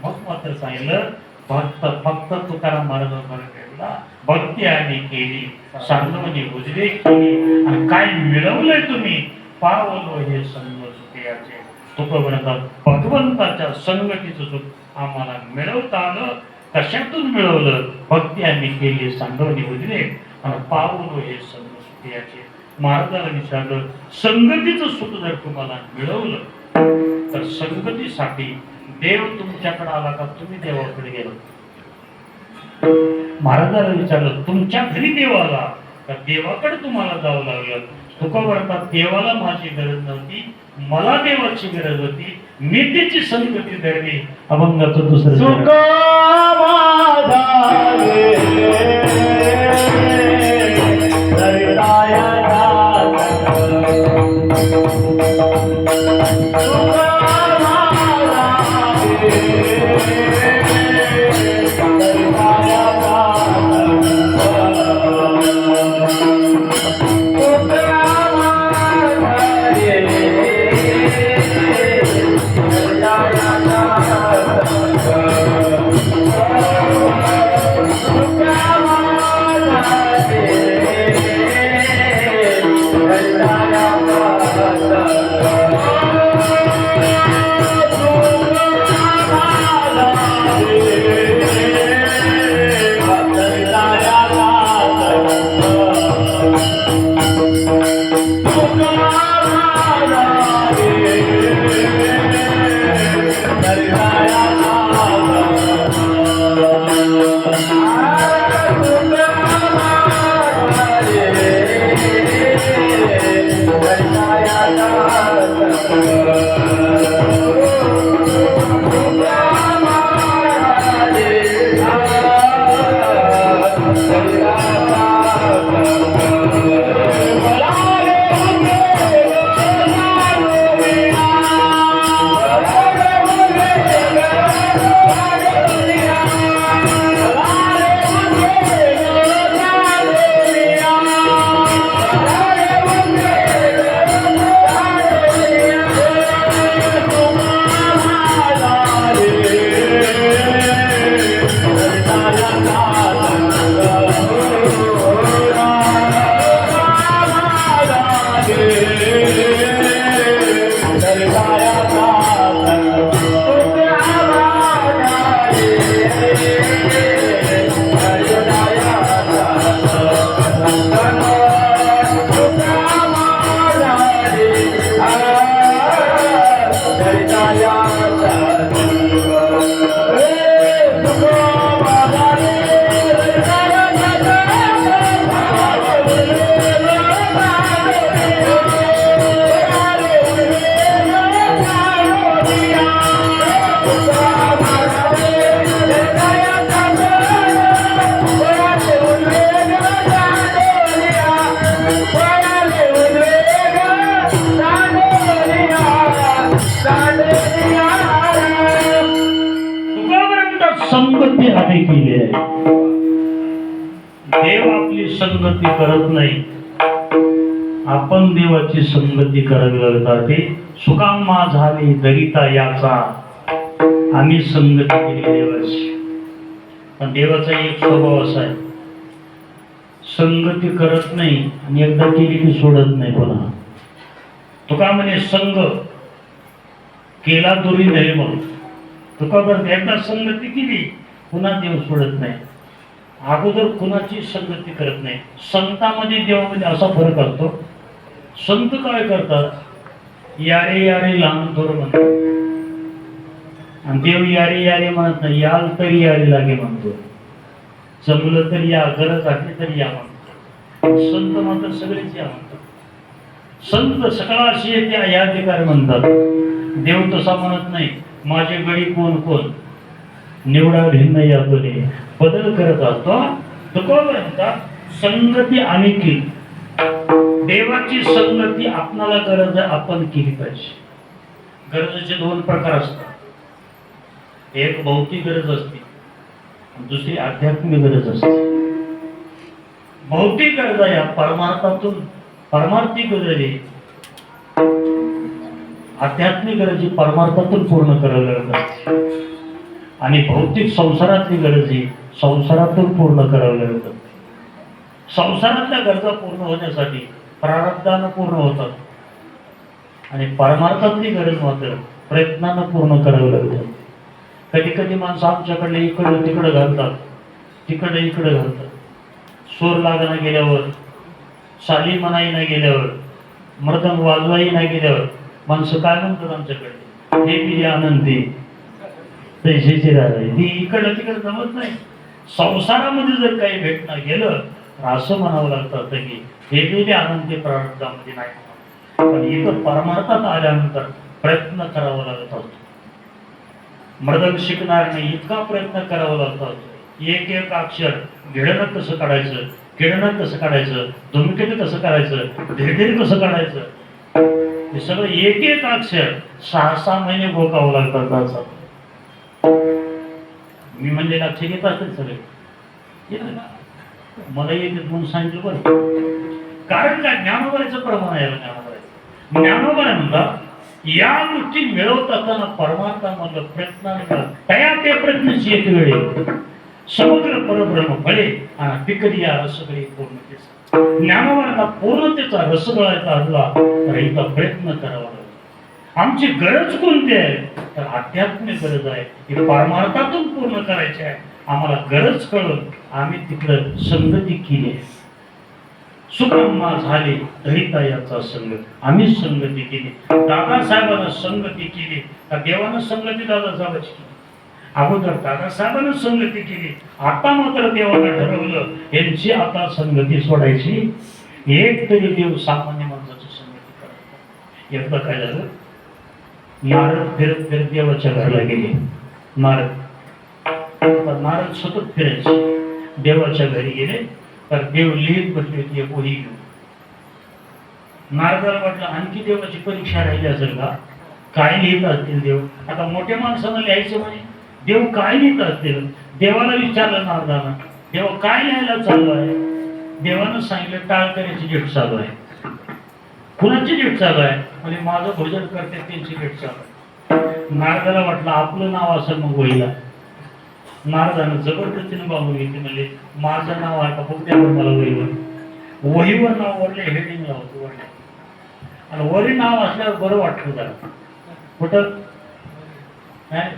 मग मात्र सांगितलं, भक्त फक्त तुकाराम महाराजांना भक्ती आम्ही केली, सांगवणी उजवे केली, आणि काय मिळवलंय तुम्ही? पावलो हे संग सुखयाचे. तुकोबराचा भगवंताच्या संगतीचं सुख आम्हाला मिळवता आलं. कशातून मिळवलं? भक्ती आम्ही केली, सांगवणी उजवे, आणि पावलो हे संग सुखयाचे. महाराजाला विचारलं, संगतीचं सुख जर तुम्हाला मिळवलं तर संगतीसाठी देव तुमच्याकडे आला का तुम्ही देवाकडे गेला? महाराजाला विचारलं, तुमच्या घरी देव आला का देवाकडे तुम्हाला जावं लागलं? तुकोबराचा देवाला माझी गरज नव्हती, मला देवाची गरज होती. मी त्याची संगती धरली. अभंगाचं दुसरं सुख माझा संगती आम्ही केली आहे. देव आपली संगती करत नाही, आपण देवाची संगती करावी लागते. सुकामा झाली दरिता याचा, आम्ही संगती केली देवाची. पण देवाचा एक स्वभाव असा आहे, संगती करत नाही आणि एकदा केली की सोडत नाही. पुन्हा तुका म्हणे संग केला दुरी नाही. मग तुका एकदा संगती केली पुन्हा देव सोडत नाही. अगोदर कुणाची संगती करत नाही. संतांमध्ये देवामध्ये असा फरक असतो. संत काय करतात, यारे यारे लहान थोर म्हणतो, आणि देव यारे यारे म्हणत नाही. याल तरी यारे लागे म्हणतो, जमलं तरी या, गरज असली तरी या म्हणतो. संत मात्र सगळेच या म्हणतात. संत सकळाशी येते या अधिकार म्हणतात. देव तसा म्हणत नाही माझे गडी कोण कोण निवडा भिन्न यातून बदल करत असतो. तुकोबा म्हणतात संगती आम्ही केली. देवाची संगती आपणाला गरज आहे, आपण केली पाहिजे. गरजेचे दोन प्रकार असतात. एक भौतिक गरज असते, दुसरी आध्यात्मिक गरज असते. भौतिक गरज आहे परमार्थातून परमार्थिक गरज आहे. आध्यात्मिक गरज परमार्थातून पूर्ण करावी लागत असते आणि भौतिक संसारातली गरज ही संसारातून पूर्ण करावी लागत असते. संसारातल्या गरजा पूर्ण होण्यासाठी प्रारब्धानं पूर्ण होतात आणि परमार्थातली गरज मात्र प्रयत्नानं पूर्ण करावी लागते. कधी कधी माणसं आमच्याकडे इकडं तिकडं घालतात, तिकडे इकडे घालतात. सूर लागणं गेल्यावर, साली म्हणाई नाही गेल्यावर, मृदंग वाजवाई नाही गेल्यावर माणसं काय म्हणतात आमच्याकडे, हे पिढी आनंदी पैशाची राहावी. ती इकडं तिकडं जमत नाही. संसारामध्ये जर काही भेटणं गेलं तर असं म्हणावं लागतं की हे गेले आनंदी प्रारब्धामध्ये नाही. पण इथं परमार्थात आल्यानंतर प्रयत्न करावा लागत असतो. मृदंग शिकणार नाही इतका प्रयत्न करावा लागतो. एक एक अक्षर गिळणं कसं काढायचं, किडणं कसं काढायचं, धुमकेट कसं काढायचं, ढेढेर कसं काढायचं, हे सगळं एक एक अक्षर 6-6 महिने भोगावं लागतात. असं मी म्हणजे लक्ष घेत असेल सगळे मला येते म्हणून सांगितलं बरं. कारण काय ज्ञानोबाचं प्रमाण आहे. ज्ञानोबा म्हणतात या गोष्टी मिळवत असताना परमार्थामधलं प्रयत्न तया ते प्रयत्नची एक वेळे समग्र परब्रह्म फळे आणि पिकली या रसगळी पूर्णतेचा. ज्ञानोबाला पूर्णतेचा रस गळायचा असला तर इथं प्रयत्न करावा लागतो. आमची गरज कोणती आहे तर आध्यात्मिक गरज आहे. ही परमार्थातून पूर्ण करायची आहे. आम्हाला गरज कळून आम्ही तिकडं संगती केली आहे. सुखम्मा झाली धरिता याचा संग आम्ही संगती केली. दादासाहेबांना संगती केली का देवानं संगती दादासाहेबांची केली. अगोदर दादासाहेबांना संगती केली, आता मात्र देवानं ठरवलं यांची आता संगती सोडायची. एक तरी देव सामान्य माणसाची संगती करायची. एकदा काय झालं, नारद फिरत फिरत देवाच्या घरला गेले. नारद सतत फिरायचे. देवाच्या घरी गेले तर देव लिहित बसले होते एक वही घेऊन. नारदाला वाटलं आणखी देवाची परीक्षा राहिली असेल का, काय लिहित असतील देव. आता मोठ्या माणसानं लिहायचं म्हणजे देव काय लिहित असतील. देवाला विचारलं नारदानं, देव काय लिहायला चालू आहे. देवानं सांगितलं टाळकऱ्याची डेट चालू आहे. कुणाची डेट चालू आहे म्हणजे माझं भजन करते त्यांची डेट चालू आहे. नारदाला वाटलं आपलं नाव असेल मग वहीला. नारदानं जबरदस्तीने बाबू घेतली, म्हणजे माझं नाव आहे का बघते मला वहीवर. वहीवर नाव वरले हेडिंग लावतो वरले आणि वरी नाव असल्यावर बरं वाटतं जरा. कुठं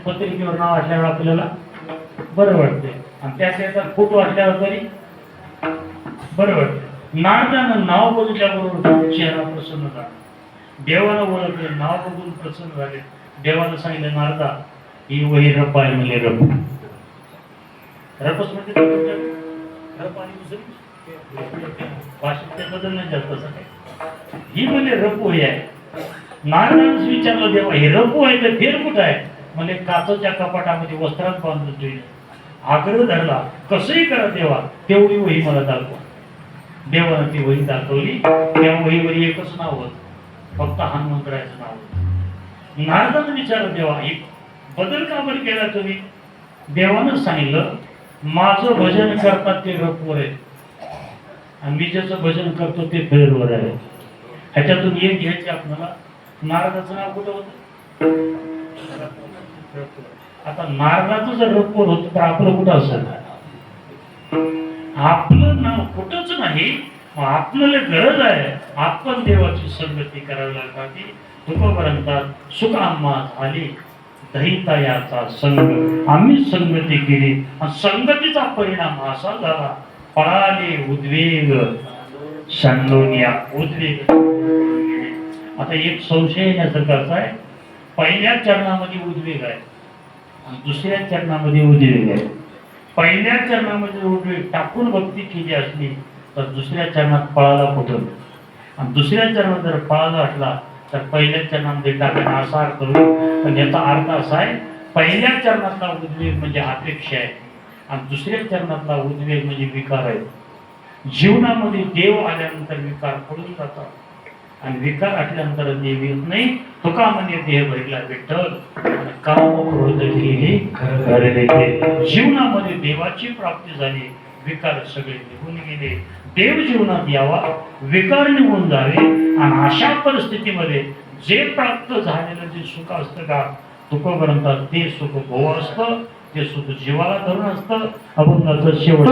पत्रिकेवर नाव असल्यावर आपल्याला बरं वाटते आणि त्याच्या फोटो असल्यावर तरी बरं वाटतं. नारदानं नाव बघितल्याबरोबर चेहरा प्रसन्न झाला. देवानं ओळखले, नाव बघून प्रसन्न झाले. देवानं सांगितलं नारदा ही वही रप आहे म्हणजे रप. रपस म्हणजे रप आणि दुसरी भाषेत ते बदल नाही जास्त असं काय. ही म्हणजे रप वही आहे. नारदानं विचारलं देवा हे रप आहे तर फेर कुठं आहे म्हणजे काचच्या कपाटामध्ये वस्त्रात बांधून ठेवले. आग्रह धरला कसंही करा देवा तेवढी वही मला दाखवा. देवानं ती वही दाखवली. त्या वहीवर एकच नाव होत, फक्त हनुमंतरायचं नाव होतं. नारदानं विचारलं देवा एक बदल का बरं केला तुम्ही. देवानं सांगितलं माझं भजन करतात ते रपवर आहे आणि मी ज्याचं भजन करतो ते फेरवर आहे. ह्याच्यातून एक घ्यायचे आपल्याला. नारदाचं नाव कुठं होतं. आता नारदाचं जर रपवर होतं तर आपलं कुठं असेल. आपलं नाव कुठंच नाही. आपल्याला गरज आहे आपण देवाची संगती करावी लागते. तुकोबा सुखाम्मा झाली दहिता याचा संग आम्ही संगती केली आणि संगतीचा परिणाम असा झाला पळाले उद्वेग सांडोनिया उद्वेग. आता एक संशय येण्यासारखाच आहे. पहिल्या चरणामध्ये उद्वेग आहे आणि दुसऱ्या चरणामध्ये उद्वेग आहे. पहिल्या चरणामध्ये उद्वेग टाकून भक्ती केली असली तर दुसऱ्या चरणात पळाला कुठून, आणि दुसऱ्या चरणात जर पळाला वाटला तर पहिल्या चरणामध्ये टाकायला असा अर्थ होईल. पण याचा अर्थ असा आहे, पहिल्या चरणातला उद्वेग म्हणजे अपेक्षा आहे आणि दुसऱ्या चरणातला उद्वेग म्हणजे विकार आहे. जीवनामध्ये देव आल्यानंतर विकार पडून जातात आणि विकार आटल्यानंतर देव येत नाही. तुका म्हणजे देह भरला विठ्ठल आणि काम क्रोध केली घर देते. जीवनामध्ये देवाची प्राप्ती झाली, विकार सगळे निघून गेले. देव जीवनात यावा, विकार निघून जावे आणि अशा परिस्थितीमध्ये जे प्राप्त झालेलं जे सुख असतं का तुकोग्रंथात ते सुख भोव असतं, ते सुख जीवाला धरून असतं. अभंगाचं शेवट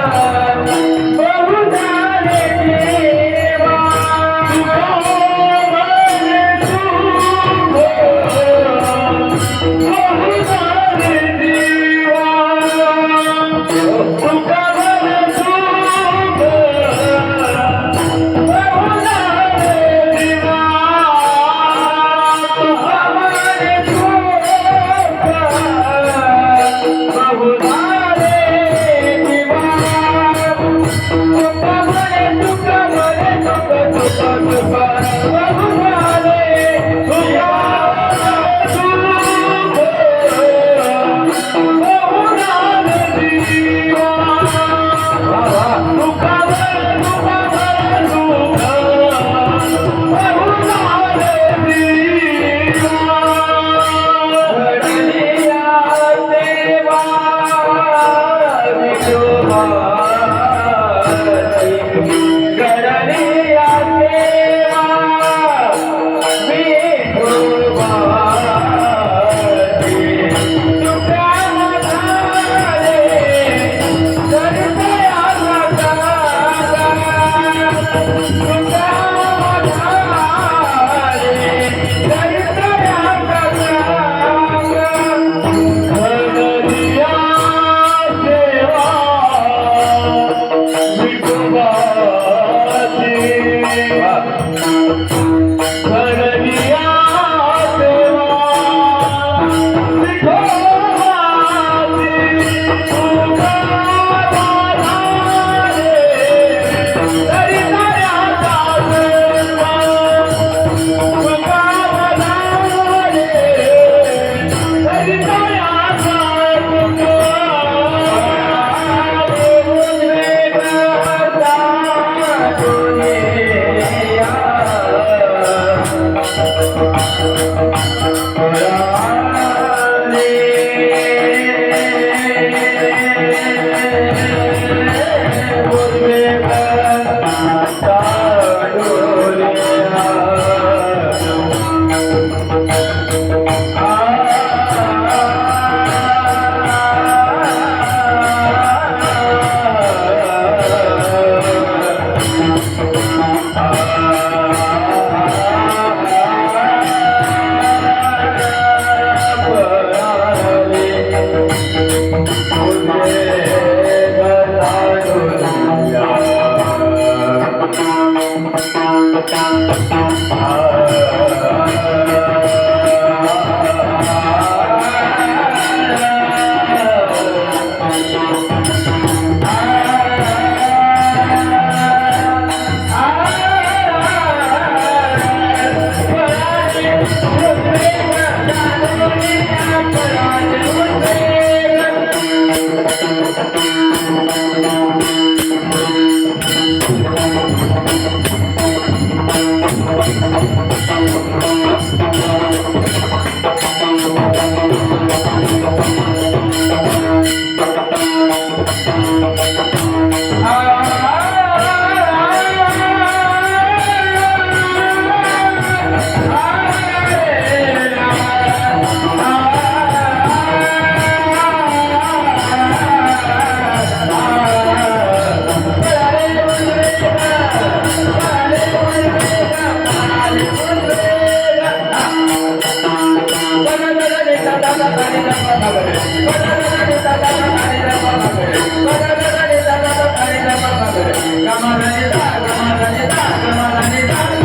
Come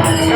on,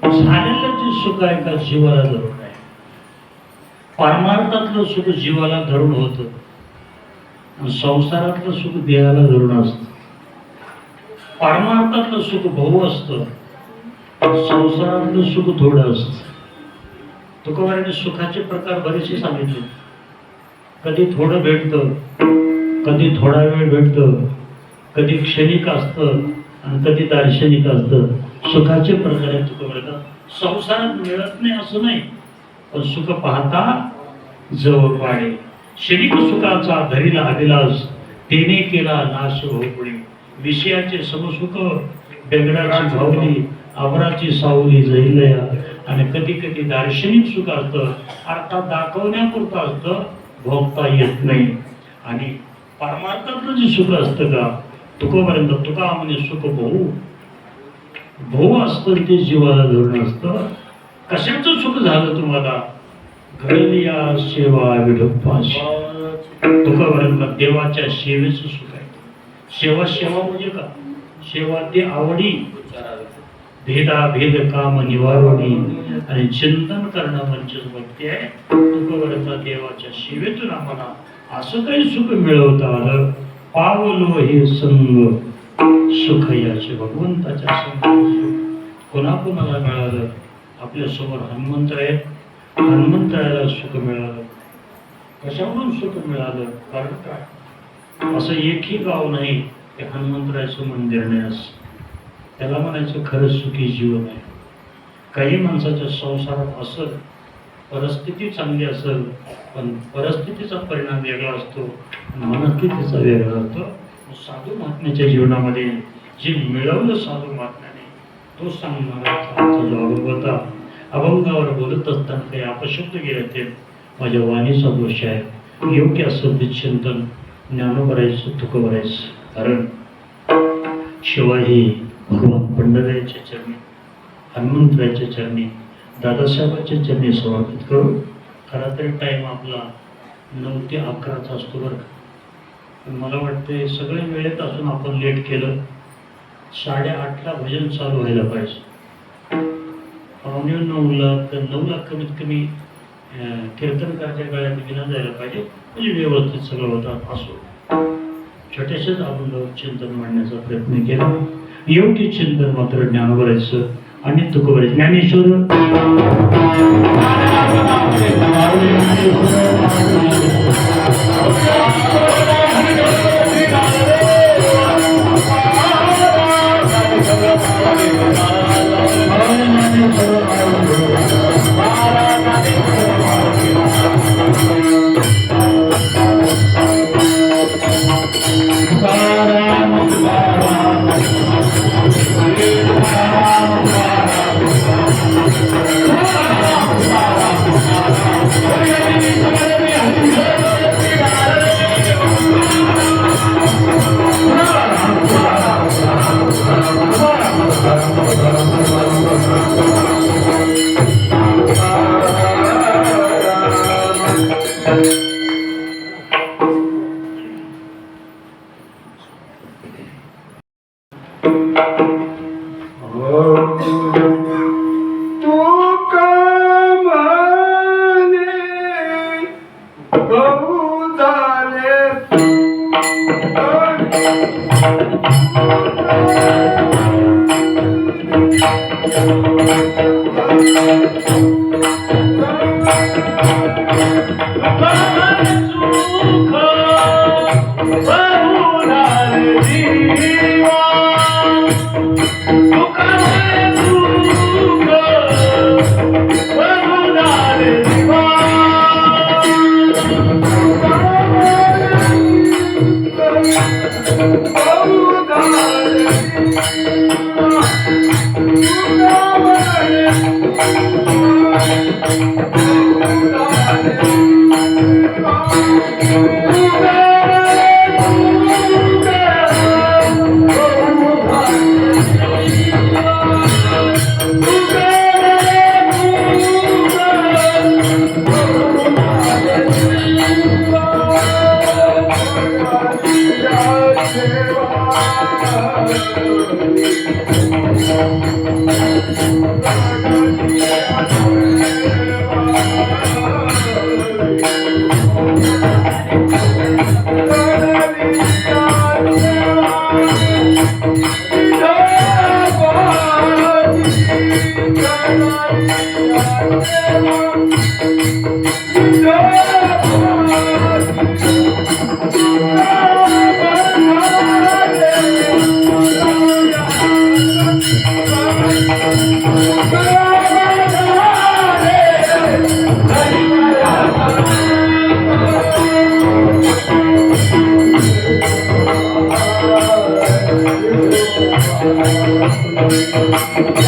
झालेलं जे सुख आहे का जीवाला धरून आहे. परमार्थातलं सुख जीवाला धरून होतं आणि संसारातलं सुख देहाला धरून असतं. परमार्थातलं सुख बहु असतं, संसारातलं सुख थोडं असतं. तुकोबाराने सुखाचे प्रकार बरेचसे सांगितले. कधी थोडं भेटतं, कधी थोडा वेळ भेटतं, कधी क्षणिक असतं आणि कधी दार्शनिक असतं. सुखाचे प्रकार आहेत तुकोबरेचा. संसारात मिळत नाही असं नाही, पण सुख पाहता जवळ पाडे. क्षणिक सुखाचा धरीला अभिलाष, तेने केला नाश होपुढे. विषयाचे समसुख बेगडाची भावली, अमराची सावली जैलया. आणि कधी कधी दार्शनिक सुख असतं, अर्थात दाखवण्यापुरतं असतं, भोगता येत नाही. आणि परमार्थातलं जे सुख असतं का तुकोपर्यंत, तुका म्हणजे सुख भाऊ भाऊ असतं, ते जीवाला धरून असतं. कशाचं सुख झालं तुम्हाला? घडलिया सेवा विडोपाशी. तुकोपर्यंत देवाच्या सेवेचं सुख आहे. सेवा सेवा म्हणजे का? सेवा ते आवडी, भेद काम निवारणी आणि चिंतन करणं म्हणजे भक्ती आहे. तुकोपर्यंत देवाच्या सेवेतून आम्हाला असं काही सुख मिळवता आलं. पावलो हे संग सुख याचे भगवंताच्या संग कोणाकोणाला मिळालं? आपल्या समोर हनुमंत आहेत, हनुमंतरायाला सुख मिळालं. कशावरून सुख मिळालं? कारण काय? असं एकही गाव नाही ते हनुमंतरायाचं मंदिर नाही असं. त्याला म्हणायचं खरं सुखी जीवन आहे. काही माणसाच्या संसारात असेल, परिस्थिती चांगली असेल, पण परिस्थितीचा परिणाम वेगळा असतो, मनस्थितीचा वेगळा असतो. साधू महात्म्याच्या जीवनामध्ये जे मिळवलं साधू महात्म्याने, तो सांगणारा अभंग होता. अभंगावर बोलत असताना काही अपशब्द गेले ते माझ्या वाणीचा दोष आहे. योग्य असं ते चिंतन ज्ञानोबरायचं तुकोबरायचं. कारण शिवाय ही भगवान पंढरायाच्या चरणी, हनुमंतरायाच्या चरणी, दादासाहेबांच्या चरणी समर्पित करू. खरा तरी टाईम आपला 9 ते 11चा असतो बरं का. पण मला वाटते सगळे वेळेत असून आपण लेट केलं. 8:30ला भजन चालू व्हायला पाहिजे. 8:45ला तर 9ला कमीत कमी कीर्तनकाराच्या गळ्यात विना जायला पाहिजे, म्हणजे व्यवस्थित सगळं होतात. असो छोट्याशाच आपण चिंतन मांडण्याचा प्रयत्न केला. योग्य चिंतन मात्र ज्ञानोबरायचं आणि तुकोबरायचं. Dnyaneshwar Thank you.